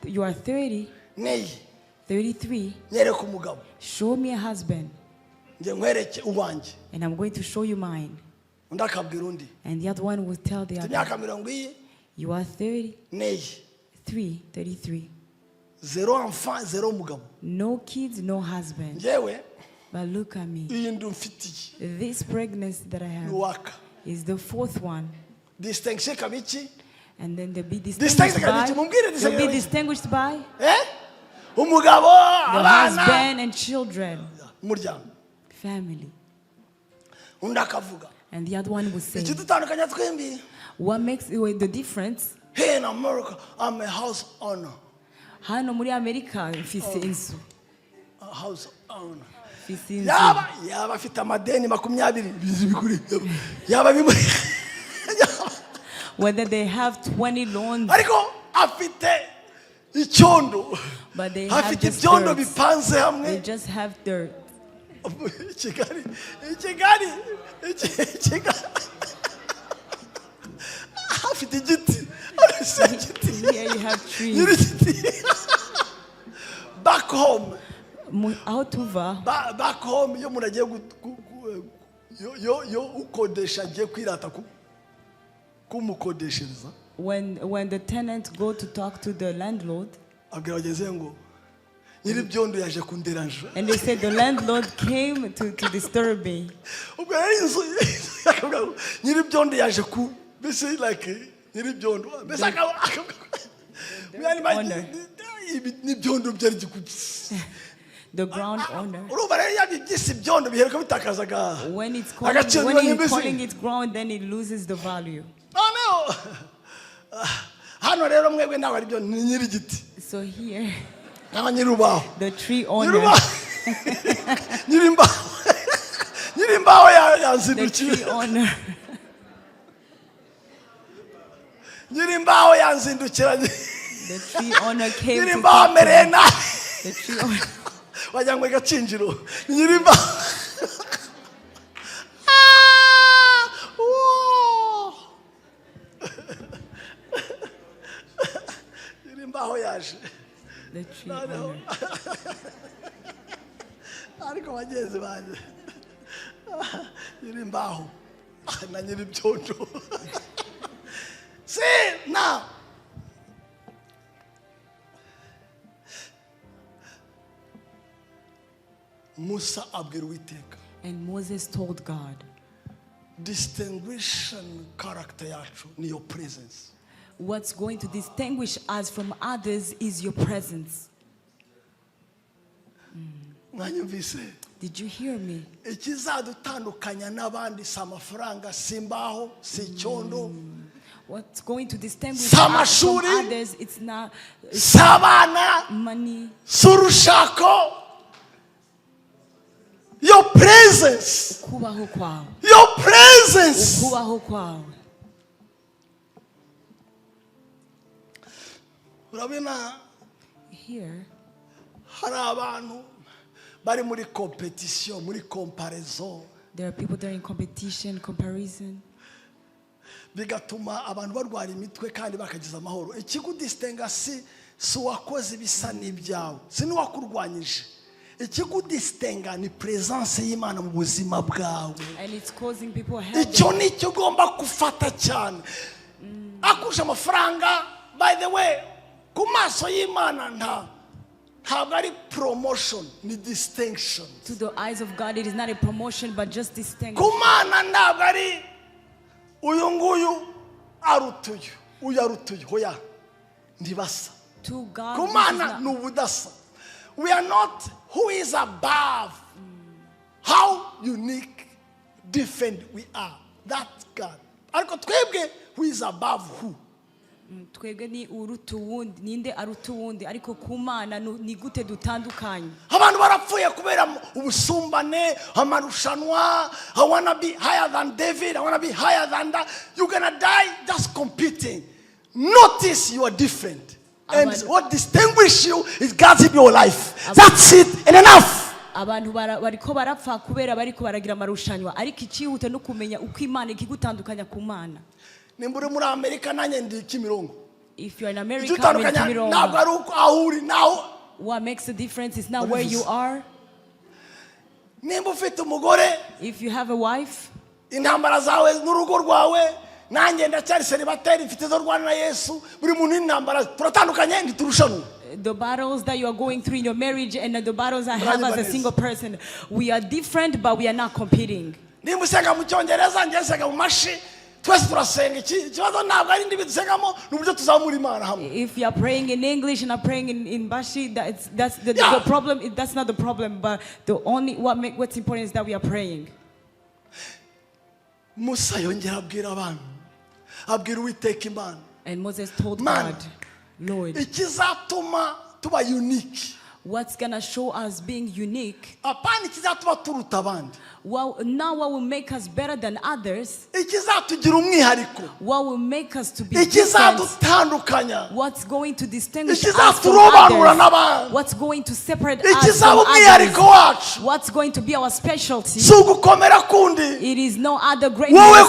you are 30, Neyi. 33. Nyereka umugabo. Show me a husband. Nje nkwereke uwanjye. And I'm going to show you mine. Ndakabwira undi. And the other one will tell the other, Imyaka 70. you are 30, Neyi. 33. Zero enfant, zero mugabo. No kids, no husband. Njyewe But look at me. iyi ndu mfitiye. This pregnancy that I have Nuwaka. is the fourth one. Distinction kabiki. And then they'll be Distinction kabiki. they'll be distinguished by Umugabo, the abana. husband and children. Umuryango. Family. Undi akavuga. And the other one will say, Ikidutandukanya twembi. what makes the difference? Here in America, I'm a house owner. Hano muri Amerika mfise inzu. A house owner. Mfise inzu. Yaba afite amadeni 20 bizi bikuri. Yaba bimwe. Whether they have 20 loans, Ariko afite icyondo. but they have Afite just ibyondo dirt. bipanze They hamwe. just have dirt. Kigali. Afite igiti. Here you have trees. Back home. Aho tuva, Back home yo muragiye yo ukodesha agiye kwirata kumukodeshereza. when the tenants go to talk to the landlord, Abwira bageze ngo nyiri byondo yaje kunderanje. and they say the landlord came to disturb me. Ubwo yari inzu akabwira ngo nyiri byondo yaje ku bese like nyiri byondo bese ni byondo byari gikugisa. The ground owner. Urumva rero yabibyise ibyondo biheruka bitakazaga. When he's calling it ground, then it loses the value. No. Hano rero mwebwe nawe ari byo ni nyiri giti. So here, Nyiri ubaho. the tree owner. Nyiri mbaho The yanzindukiye. tree owner. Nyiri mbaho yanzindukiranye. The tree owner came Nyiri to mbaho talk to me. merena. The tree owner. Wajya ngo gacinjiro. Nyiri mbaho. Nyiri mbaho yaje. The tree owner. Ariko bagenzi banjye. Nyiri mbaho. Na nyiri byondo. See now. Musa abwira Uwiteka. And Moses told God, Distinguishing character yacu ni your presence. what's going to distinguish us from others is your presence. mwanyumvise? Did you hear me? Ikizadutandukanya n'abandi si amafaranga, si imbaho, si icyondo, What's going to distinguish us Samashuri, from others? It's not si abana, money. si urushako. Your presence. Kubaho kwawe. Your presence. Kubaho kwawe. Urabona Here, hari abantu bari muri competition, muri comparaison, there are people that are in competition, comparison. bigatuma abantu barwara imitwe kandi bakagiza amahoro. Ikigudistinga si uwakoze ibisa n'ibyawe, si n'uwakurwanyije. Ikigudistinga ni presence y'Imana mu buzima bwawe. And it's causing people headache. Icyo nicyo ugomba gufata cyane. Akurusha amafaranga, by the way, ku maso y'Imana ntabwo ari promotion, ni distinction. To the eyes of God, it is not a promotion, but just distinction. Ku Mana ntabwo ari uyu nguyu arutuye, uyu arutuye, hoya ntibasa. To God, Ku Mana ni ubudasa. We are not who is above. How unique, different we are. That's God. Ariko twebwe who is above who? twebwe ni uruta uwundi, ninde aruta uwundi, ariko ku Mana ni gute dutandukanye. Abantu barapfuye kubera ubusumbane, amarushanwa. I want to be higher than David, I want to be higher than that. You're going to die just competing. Notice you are different. And what distinguishes you is God's in your life. That's it and enough. Abantu bariko barapfa kubera bariko baragira amarushanwa, ariko ikihuta no kumenya uko Imana ikigutandukanya ku Mana. Nimbure muri Amerika nanye ndi Kimirongo. If you are in America, I'm in Kimirongo. Ntabwo ari uko ahuri naho. What makes the difference is not where you are. Nimba ufite umugore, if you have a wife, intambara zawe n'urugo rwawe, nanjye ndacyari celibateri mfite zo rwana na Yesu, buri muntu intambara turatandukanye ntiturushanwa. The battles that you are going through in your marriage and the battles I have as a single person, we are different, but we are not competing. Nimba usenga mu Cyongereza, njye nsenga mu mashi, twese turasenga. Ikibazo ntabwo ari indimi dusengamo, n'uburyo tuzamura Imana hamwe. If you are praying in English and I'm praying in Bashi, that's the problem. That's not the problem, but what's important is that we are praying. Musa yongera abwira abantu, abwira Uwiteka Imana. And Moses told God, Lord, ikizatuma tuba unique. What's gonna show us being unique? Apana ikizatuma turuta abandi. Well, now what will make us better than others? Ikizatugira umwihariko. What will make us to be different? Ikizadutandukanya. What's going to distinguish us from others? What's going to separate us from others? What's going to be our specialty? It is no other greatness,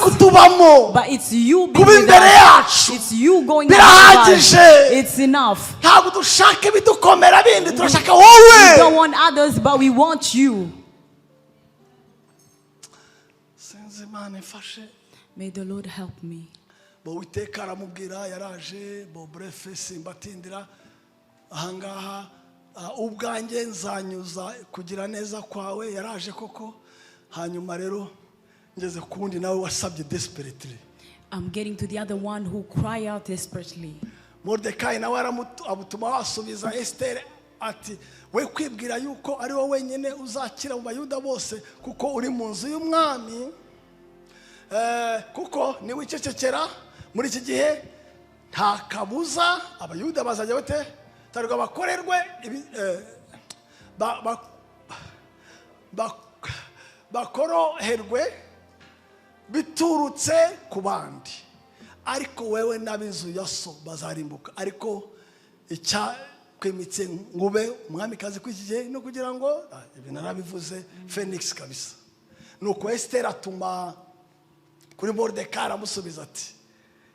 but it's you being with us. It's you going with us. It's enough. We don't want others, but we want you. May the Lord help me. Uwiteka aramubwira, yaraje, brefe simbatindira ahangaha, ubwanjye nzanyuza kugira neza kwawe. Yaraje koko, hanyuma rero ngeze kundi nawe wasabye desperately. I'm getting to the other one who cry out desperately. Mordecai nawe abutuma wasubiza Esther ati, we kwibwira yuko ari wowe wenyine uzakira mu Bayuda bose, kuko uri mu nzu y'umwami. Kuko ni wicecekera muri iki gihe, nta kabuza Abayuda bazajya bate tarwa bakorerwe bakoroherwe biturutse ku bandi, ariko wewe n'ab'inzu ya so bazarimbuka. Ariko icya kwemitse ngube umwamikazi kw'iki gihe no kugira ngo ibi narabivuze Phoenix kabisa. Nuko Esther atuma kuri Mordecai aramusubiza ati,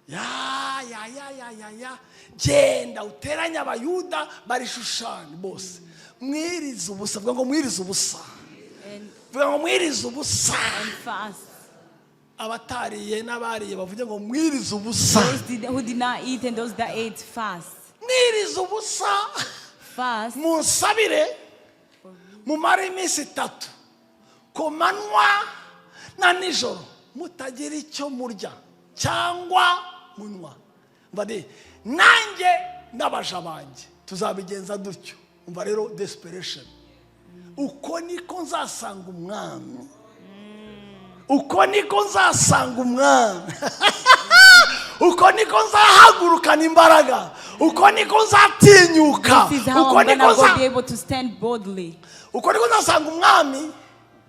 ya genda uteranya Abayuda barishushana bose, mwiriza ubusa. Vuga ngo mwiriza ubusa, vuga ngo mwiriza ubusa. Abatariye n'abariye bavuge ngo mwiriza ubusa. Those who did not eat and those that ate, fast. Mwiriza ubusa, fast. Munsabire mumare iminsi 3 ku manywa na nijoro, mutagira icyo murya cyangwa munwa. Mbade nanjye n'abaja banjye tuzabigenza dutyo. Umva rero desperation. uko niko nzasanga umwami. Uko niko nzasanga umwami. Uko niko nzahagurukana imbaraga. Uko niko nzatinyuka. Uko niko be able to stand boldly. Uko niko nzasanga umwami.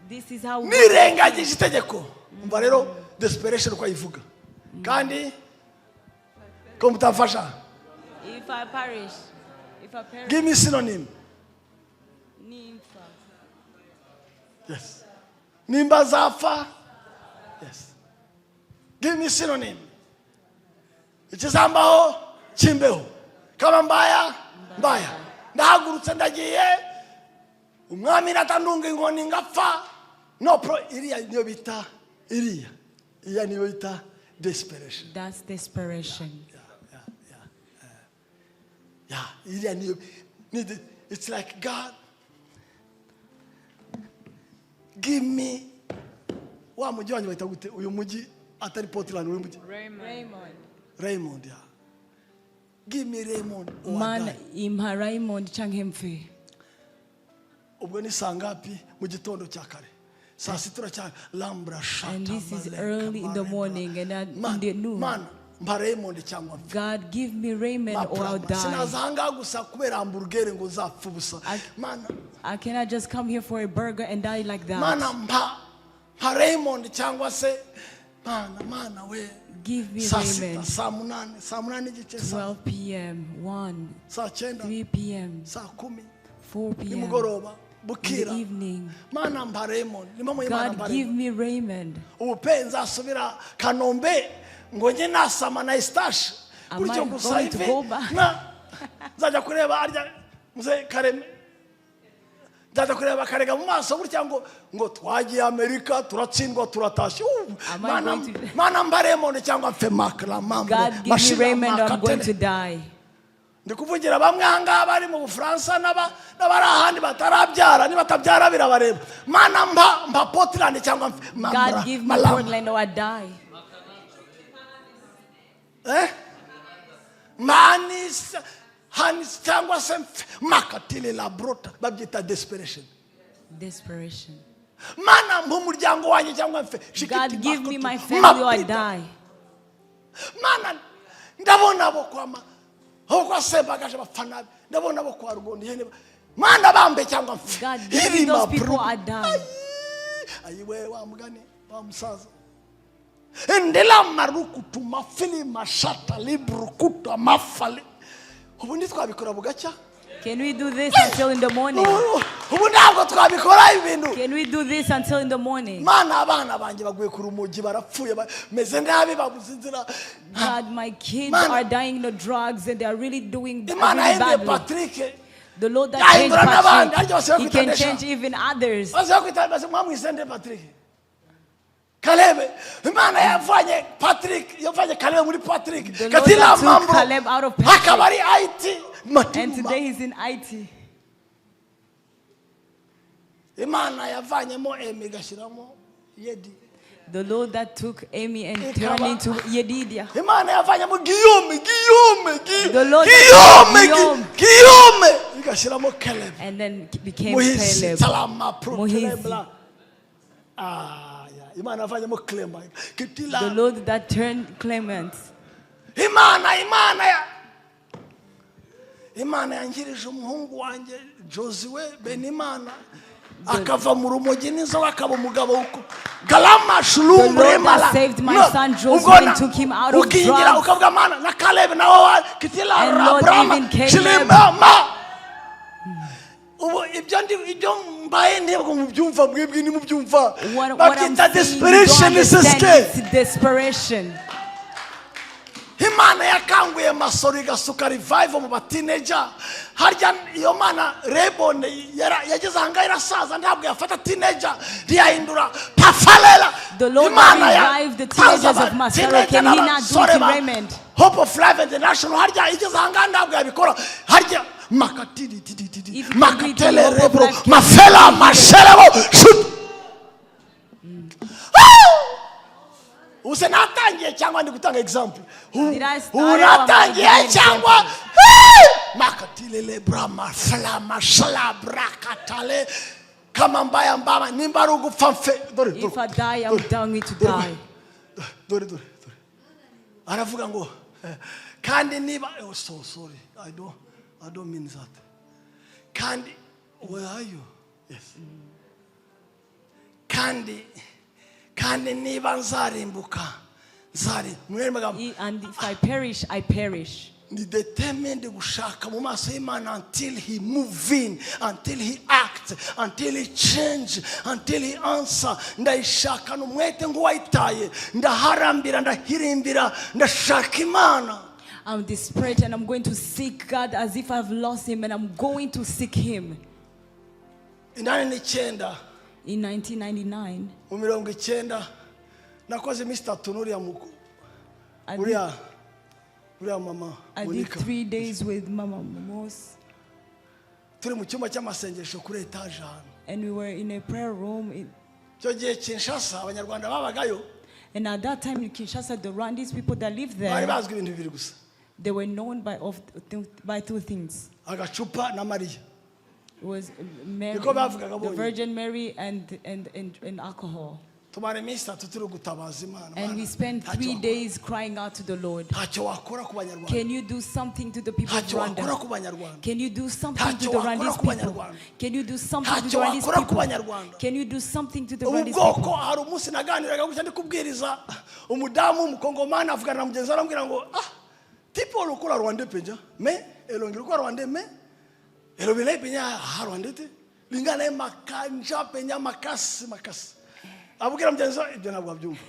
This is how nirengagije itegeko. Umva rero desperation uko ayivuga. Kandi ko mutafasha. If I perish. Give me synonym. Nimfa. Yes. Nimba zafa. Yes. Give me synonym. Ikizambaho chimbeho. Kama mbaya, mbaya. Ndahagurutse ndagiye. Umwami natandunga inkoni ngapfa. No pro iriya niyo bita iriya. Iya niyo bita desperation. That's desperation. Yeah, it's like, God, give me. Wa muji wanyu baita gute? Uyu muji atari Portland, uyu muji Raymond, yeah. Give me Raymond. Man imha Raymond changemfe. Ubwo ni sangapi mu gitondo cya kare. Saa sita cyane lambra shata. And this is early in the morning and in the noon. Man, God, give me Raymond or I'll die. I cannot just come here for a burger and die like that. Give me Raymond. 12 p.m., 1, 3 p.m., 4 p.m. in the evening. God, give me Raymond. Ngonye nasama na istash gutyo gusa ife nzajya kureba arya muze Kareme nzajya kureba Karega mu maso gutya ngo twagiye Amerika turatsindwa turatashye mana mbaremo cyangwa mfe makla mambe. God, give me Raymond, I'm going to die. Ndikuvugira bamwe hanga bari mu Bufaransa n'abari ahandi batarabyara nibatabyara birabareba mana mba Portland cyangwa mfe mambara. God, give me Portland or I die. Manis hanis cyangwa se makatile la brota babyita desperation. Mana mu muryango wanyu cyangwa mfe. God, give me my family or I die. Mana ndabona bo kwama ho kwaseba gaje bafana ndabona bo kwa rugondi hene mana bambe cyangwa mfe. God, give me those people I die. Ayiwe wa mugani wa musaza. Ndela marukutu mafili mashata librukutu mafali. Ubundi twabikora bugacya? Can we do this until in the morning? Ubundi ntabwo twabikora ibintu. Can we do this until in the morning? Mana abana banje baguye ku rumogi barapfuye meze nabi babuzinzira. God, my kids are dying of drugs and they are really doing badly. Patrick. The Lord that changed Patrick, He can change even others. Patrick. Caleb, Imana yafanye Patrick, yafanye Caleb muri Patrick. Katila mambo. Caleb out of Patrick. Hakabari IT. And today he's in IT. Imana yavanyemo Emi gashiramo Yedi. The Lord that took Amy and turned into Yedidia. Imana yavanyemo Guillaume. The Lord Guillaume. Gashiramo Caleb. And then became Caleb. Muhizi. The Lord that turned Clement. Imana yangirije umuhungu wanje Josue Benimana akava mu rumogi nizo bakaba umugabo uko galama shulum remala. Saved my son Josue and took him out of drugs. Ukavuga mana na Caleb nawo kitila Abraham ibyo mbaye ndebwo mu byumva mwebwe ni mu byumva. What I'm desperation is desperation. Imana yakanguye masori gasuka revival mu teenager. Harya iyo mana Rebon yageze hanga irasaza ntabwo yafata teenager riyahindura pafalela. The Lord revived the teenagers of Masoro. Can He not do it in Raymond? Hope of Life International harya igeze hanga ntabwo yabikora. Harya makatiri makatele rebro mafela masherebo shoot. Usenatangiye cyangwa ndi gutanga example. Unatangiye cyangwa makatile lebra mafela mashala brakatale kama mbaya mbaba nimba ari ugupfa mfe dore If I die, I'm going to die. dore aravuga ngo kandi niba so sorry I don't mean that kandi where are you yes kandi niba nzarimbuka And if I perish, I perish. Ni determined gushaka mu maso y'Imana until he move in, until he act, until he change, until he answer. Ndayishaka n'umwete ng'uwayitaye, ndaharambira, ndahirimbira, ndashaka Imana. I'm desperate and I'm going to seek God as if I've lost him, and I'm going to seek him. In 1999, mu 90 nakoze Mr. Tunuriya uriya mama I did 3 days with Mama Mos. Turi mu cyumba cy'amasengesho kuri etage hano. And we were in a prayer room. Cyo gihe Kinshasa abanyarwanda babagayo. And at that time in Kinshasa, the Rwandese people that lived Bari there, bazwi ibintu bibiri gusa. they were known by two things. Agacupa na Mariya. It was Mary, Niko bavugaga the bonye. Virgin Mary, and alcohol. Tumara iminsi 3 turi gutabaza Imana. And we spent 3 days crying out to the Lord. Ntacyo wakora ku banyarwanda. Can you do something to the people of Ntacyo wakora ku Rwanda? banyarwanda. Can you do something to Ntacyo the wakora Rwandese ku people? banyarwanda. Can you do something to the Ntacyo Rwandese wakora ku people? banyarwanda. Can you do something to the Ubu Rwandese bwoko people? hari umunsi naganiraga gutya ndi kubwiriza umudamu umukongomani avugana na mugenzi arambwira ngo tipo lokula Rwanda penja me elongi lokula Rwanda me elobile penya Rwanda te lingana makanja penya makasi abwira mugenzi ibyo ntabwo abyumva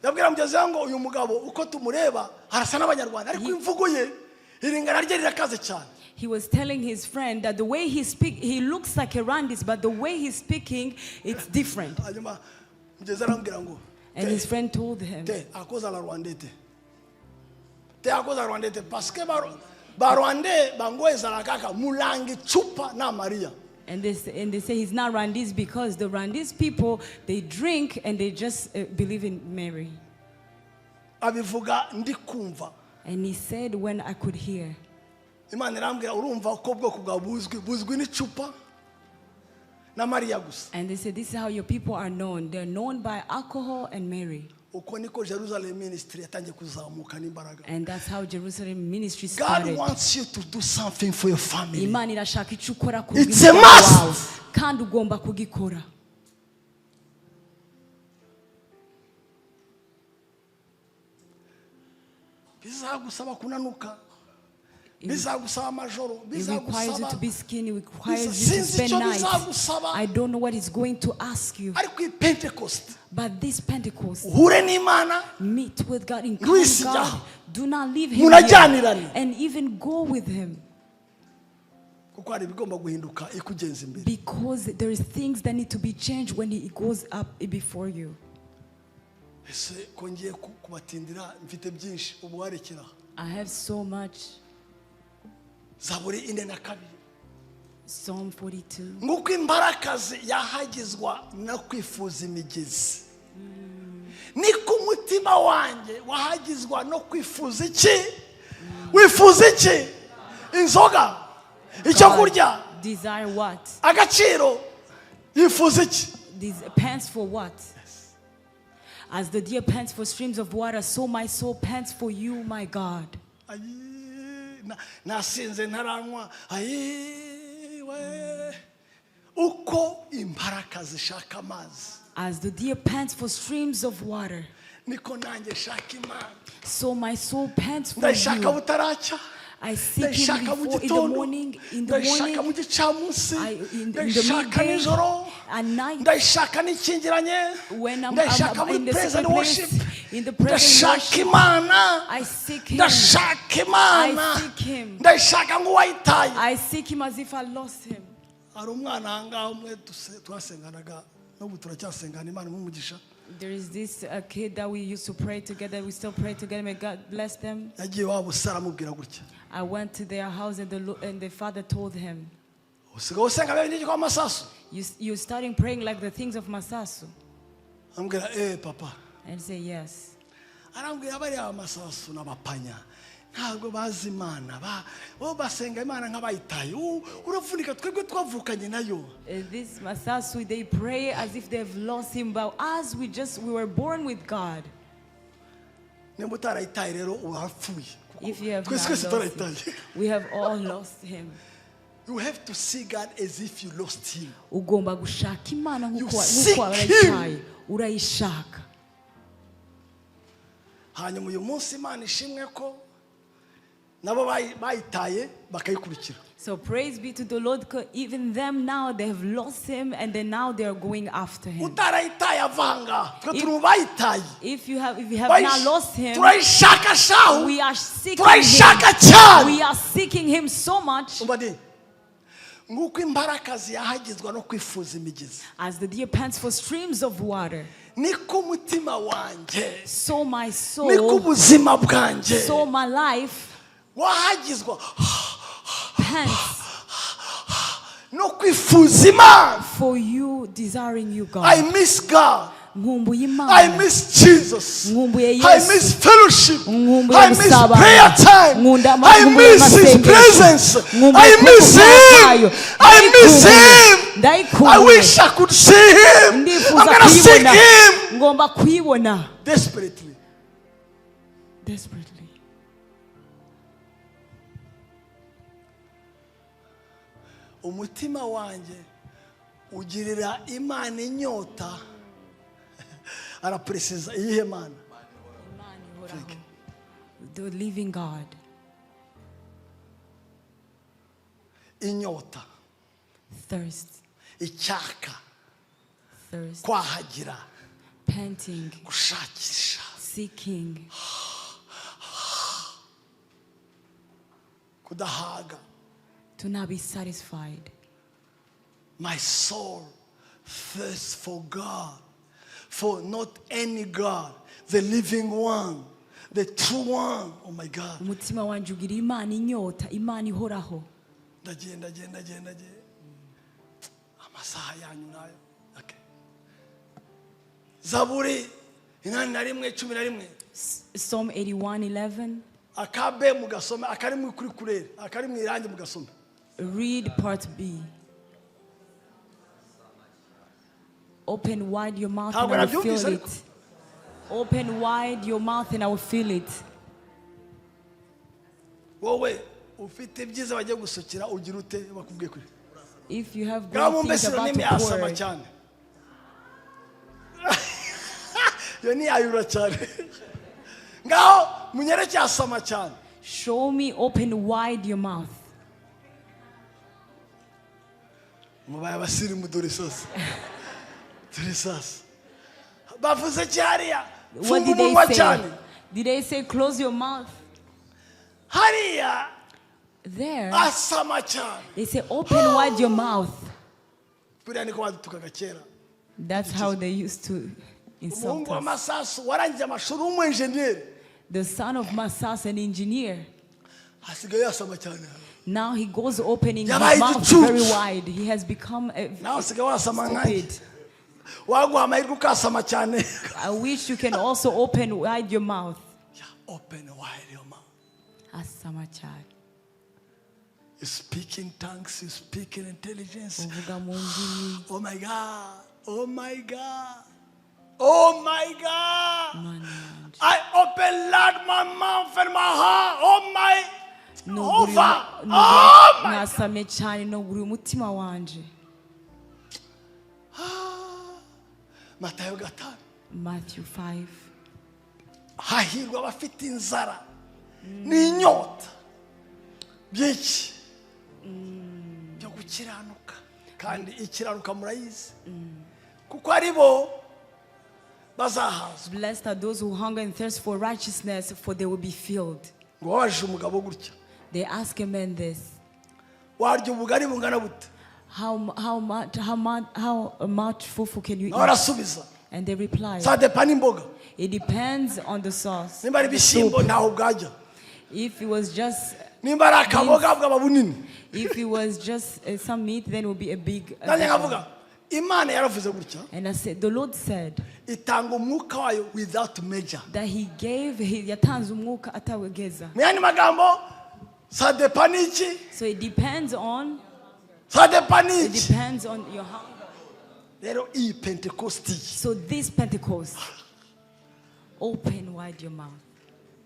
yabwira mugenzi ngo uyu mugabo uko tumureba arasa n'abanyarwanda ariko imvugo ye iringana rye rirakaze cyane. He was telling his friend that the way he speaks, he looks like a Rwandese, but the way he's speaking, it's different. Hanyuma mugenzi arambwira ngo And his friend told him, te akoza la Rwanda te akoza Rwanda te parce que ba Rwanda bangweza la kaka mulangi chupa na Maria. and they say he's not Rwandese because the Rwandese people, they drink and they just believe in Mary. Abivuga ndi kumva. And he said, when I could hear. Imana irambwira urumva ko bwoko bwa buzwi ni chupa na Maria gusa. And they said, this is how your people are known. They're known by alcohol and Mary. Uko niko Jerusalem ministry yatangiye kuzamuka n'imbaraga. And that's how Jerusalem ministry God started. wants you to do something for your family. Imana irashaka icyo ukora ku It's a bw'umuryango must. wawe, kandi ugomba kugikora. Bizagusaba kunanuka. Bizagusaba amajoro. It requires you to be skinny. It requires you to Sinzi spend icyo nights. bizagusaba. I don't know what it's going to ask you. Ariko Pentecost But this Pentecost, uhure n'Imana meet with God, encounter Luis God. jyaho. Do not leave him Munajyanirane. here, and even go with him. kuko hari ibigomba guhinduka ikugenza imbere. Because there is things that need to be changed when he goes up before you. Ese ko ngiye kubatindira mfite byinshi ubu warekera. I have so much. Zaburi 42. Psalm 42. Nguko imbarakazi yahagizwa no kwifuza imigezi. Niko umutima wanjye wahagizwa no kwifuza iki? Wifuza iki? Inzoga. Icyo kurya. Desire what? Agaciro. Yifuza iki? Pants for what? As the deer pants for streams of water, so my soul pants for you, my God. Nasinze ntaranywa. Uko imbaraka zishaka amazi. As the deer pants for streams of water, Niko nanjye shaka Imana. so my soul pants for Ndashaka you. butaracya. I seek him Ndashaka mu before in the gitondo. morning, Ndashaka mu gicamunsi. in the Ndashaka midday, nijoro. at night, Ndashaka n'ikingiranye. when I'm Ndashaka in muri the praise secret and place, worship. in the presence of Ndashaka worship, Imana. I seek him. Ndashaka Imana. I seek him. Ndashaka ng'uwayitaye. I seek him as if I lost him. Hari umwana ahangaha umwe twasenganaga n'ubu turacyasengana Imana imumugisha. There is this kid that we used to pray together. We still pray together. May God bless them. Yagiye waba usara amubwira gutya. I went to their house and the father told him, Usigaye usenga bene n'iki kwa Masasu. You're starting praying like the things of Masasu. Ambwira papa. And say, yes. Arambwira bari aba Masasu n'abapanya. ntabwo bazi Imana bo basenga Imana nk'abayitaye uravunika twebwe twavukanye nayo. This Masasu, they pray as if they've lost him, but us, we were born with God. Nimba utarayitaye rero urapfuye. If you have not lost him, we have all lost him. You have to see God as if you lost him. Ugomba gushaka Imana nk'uko urayishaka. Hanyuma uyu munsi Imana ishimwe ko nabo bayitaye bakayikurikira. So praise be to the Lord, because even them now, they have lost him, and then now they are going after him. Utarayitaye avanga twe turi bayitaye. If you have not lost him, turayishaka shaho. we are seeking turayishaka him. cyane. We are seeking him so much. Nguko imbaraga ziyahagizwa no kwifuza imigezi. As the deer pants for streams of water, niko umutima wanjye, so my soul, niko ubuzima bwanjye, so my life wahagizwa pants no kwifuza Imana. For you, desiring you, God. I miss God. Nkumbuye Imana. I miss Jesus. Nkumbuye Yesu. I miss fellowship. Nkumbuye I miss gusabana. prayer time. I miss His presence. I miss Him. I miss Him. I wish I could see Him. I'm gonna seek Him. Ngomba kwibona. Desperately. Desperately. Umutima wanjye ugirira Imana inyota. Araprecisa iyihe Mana? The living God. Inyota. Thirst. Icyaka. Thirst. Kwahagira. Panting. Gushakisha. Seeking. Kudahaga. To not be satisfied. My soul thirsts for God, for not any God, the living one, the true one. Oh my God. Umutima wanjye ugira Imana inyota, Imana ihoraho. Ndagiye. Amasaha yanyu nayo. Okay. Zaburi 8:11. Psalm 81:11. Akabe mugasome, akari mu kuri kurere, akari mu irangi mugasome. Read part B. Open wide your mouth and I will feel it. Open wide your mouth and I will feel it. Wowe ufite byiza bagiye gusukira ugira ute bakubwiye kuri. If you have good things about to pour. Cyane. Yo ni ayura cyane. Ngaho munyereke asama cyane. Show me, open wide your mouth. Mubaya basiri mudore sasa. Dore sasa. Bavuze cyariya. What did they say? Did they say close your mouth? Hariya. There. Asama cyane. They say open wide your mouth. Buriya niko badutukaga kera. That's how they used to insult us. Masasu warangije amashuri umu-engineer. The son of Masasu, an engineer. Hasigaye asama cyane. Now he goes opening his mouth very wide. He has become stupid. I wish you can also open wide your mouth. Yeah, open wide your mouth. Asamachai. You speak in tongues, you speak in intelligence. Oh my God. Oh my God. Oh my God. I open loud my mouth and my heart. Oh my nasamye cyane no guri umutima wanje. Matthew 5. Hahirwa abafite inzara n'inyota by'iki byo gukiranuka, kandi ikiranuka murayizi kuko ari bo bazahazwa. Blessed are those who hunger and thirst for righteousness, for they will be filled. Ngo wabajije umugabo gutya. They ask a man this. Warya ubugari bungana bute? How much fufu can you eat? Arasubiza. And they reply. Ça dépend n'imboga. It depends on the sauce. Nimba ari bishyimbo ntaho bwajya. If it was just nimba ari akaboga bwaba bunini. If it was just some meat, then it would be a big. Nanye ngavuga Imana yaravuze gutya. And the Lord said Itanga umwuka wayo without measure. that He yatanze umwuka atawegeza. Myani magambo, ça dépend n'iki? So it depends on your hunger. Rero iyi Pentecosti. So this Pentecost, open wide your mouth.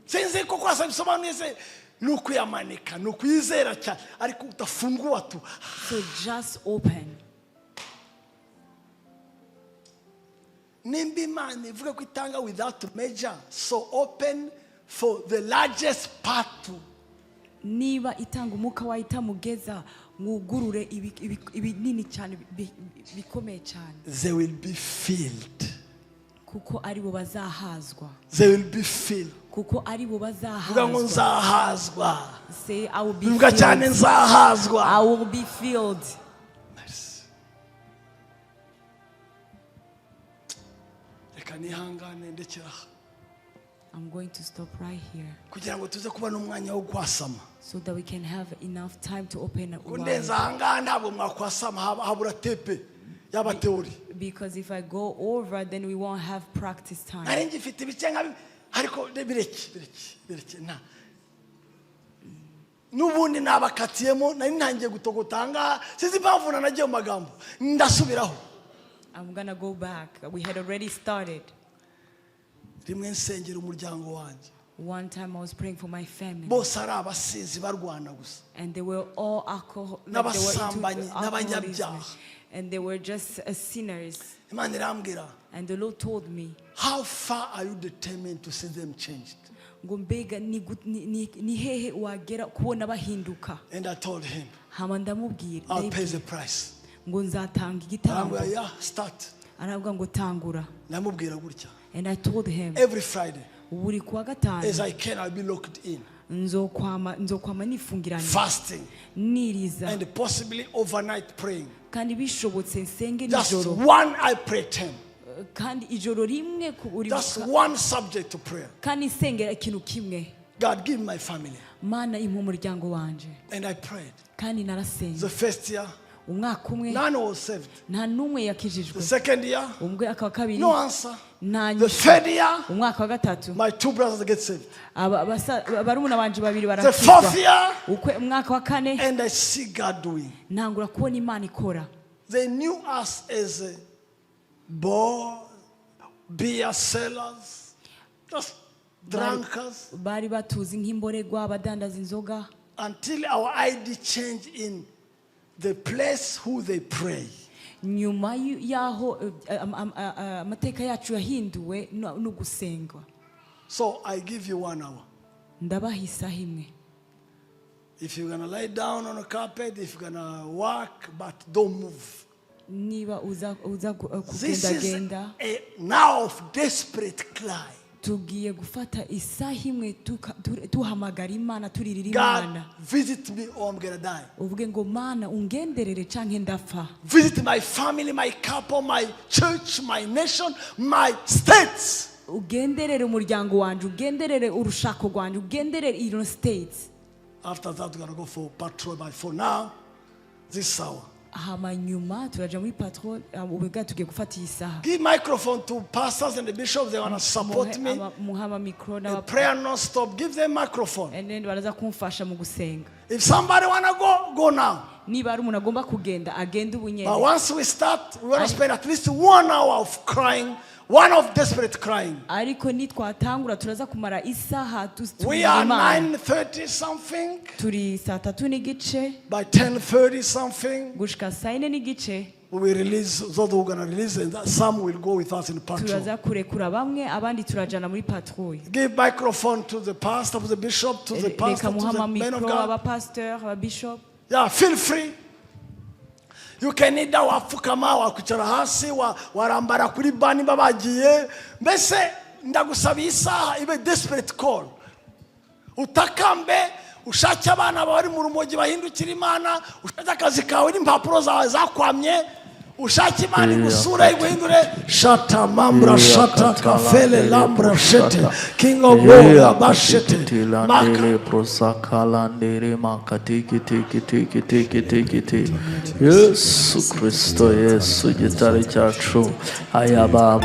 Sinzi ko kwasa bisobanuye se nukuyamanika nukuyizera cyane ariko utafungura tu. So just open. Nimba Imana ivuga ko itanga without measure, so open for the largest part too. Niba itanga umuka wayo itamugeza mwugurure ibinini cyane bikomeye cyane. They will be filled. Kuko ari bo bazahazwa. They will be filled. Kuko ari bo bazahazwa. Vuga ngo nzahazwa. Say I will be Vuga cyane filled. nzahazwa. I will be filled. Merci. Reka nihangane ndekera. I'm going to stop right here Kugira ngo tuze kuba n'umwanya wo kwasama. so that we can have enough time to open a Kundenza wide. hangana ntabwo mwakwasama habura tepe yaba teori. Because if I go over, then we won't have practice time. Nari ngifite ibice nka ariko bireke na. Nubundi nabakatiyemo nari ntangiye gutogotanga sizi impamvu nanagiye mu magambo ndasubiraho. I'm gonna go back. We had already started. Rimwe nsengera umuryango wanjye. One time I was praying for my family, Bose ari abasinzi barwana gusa. and they were all alcohol, N'abasambanyi, n'abanyabyaha. and they were just sinners. Imana irambwira, And the Lord told me, how far are you determined to see them changed? ngo mbega ni hehe wagera kubona bahinduka. And I told him, Hama ndamubwira, I'll pay the price. ngo nzatanga igitambo. Arambwira, yeah, start. Aravuga ngo tangura. Namubwira gutya. And I told him, Every Friday, buri kuwa as gatanu I can, I'll be locked in. nzokwama nifungiranye, Fasting. niriza, And possibly overnight praying. kandi bishobotse nsenge Just nijoro, one I pray 10. kandi ijoro rimwe Just one subject to prayer. kandi nsengera ikintu kimwe. God, give me my family. Mana impa umuryango wanje. And I prayed. Kandi The narasenze. first year, Umwaka umwe none was saved. nta n'umwe The yakijijwe. second year, Umwe akaba kabiri no answer. nta The nyishu. third year, Umwaka wa gatatu my two brothers get saved. barumuna banje babiri The fourth barakizwa. year, Umwaka wa kane and I see God doing. ntangura kubona Imana ikora. They knew us as beer sellers, just drunkards, Bari batuzi nk'imboregwa, abadandaza inzoga, until our ID changed in the place who they pray. nyuma y'aho amateka yacu yahinduwe no gusengwa. So I give you 1 hour. Ndabaha isaha imwe. If you're gonna lie down on a carpet, if you're gonna walk, but don't move. Niba uza This is kugendagenda, a now of desperate cry. tugiye gufata isaha imwe tuhamagara Imana, turirira God, Imana. visit me or I'm gonna die. Uvuge ngo Mana ungenderere canke ndapfa. Visit my family, my couple, my church, my nation, my states. Ugenderere umuryango wanje, ugenderere urushako rwanje, ugenderere ino states. After that, we're gonna go for patrol. But for now, this hour. Hama nyuma turaja muri patrol, ubega tugiye gufata iyi saha. Give microphone to pastors and the bishops. They wanna support me. Muhama mikro The na prayer non-stop. Give them microphone. and then baraza kumfasha mu gusenga. If somebody wanna go, go now. Niba ari umuntu agomba kugenda agenda But ubunyene. once we start, we wanna spend at least 1 hour of crying, 1 hour of desperate crying. Ariko nitwatangura turaza kumara isaha We are 9:30 something. turi saa tatu n'igice By 10:30 something, gushika saa yine n'igice we will release those who are gonna release, and some will go with us in patrol. turaza kurekura bamwe, abandi turajana muri patrouille. Give microphone to the pastor, to the bishop, to the pastor, Reka to muhama the men of mikro God. abapasteur, ababishop. Yeah, feel free. You can either wafukama wakucara hasi warambara kuri bani babagiye mbese ndagusabiye isaha ibe desperate call. Utakambe ushake abana bari mu rumogi bahindukira Imana, ushake akazi kawe n'impapuro zawe zakwamye, ushaka Imana igusura iguhindure shata mambra shata kafele lambra shete king of glory abashete Landele prosakala ndere makatiki tiki Yesu Kristo Yesu gitare cyacu ayaba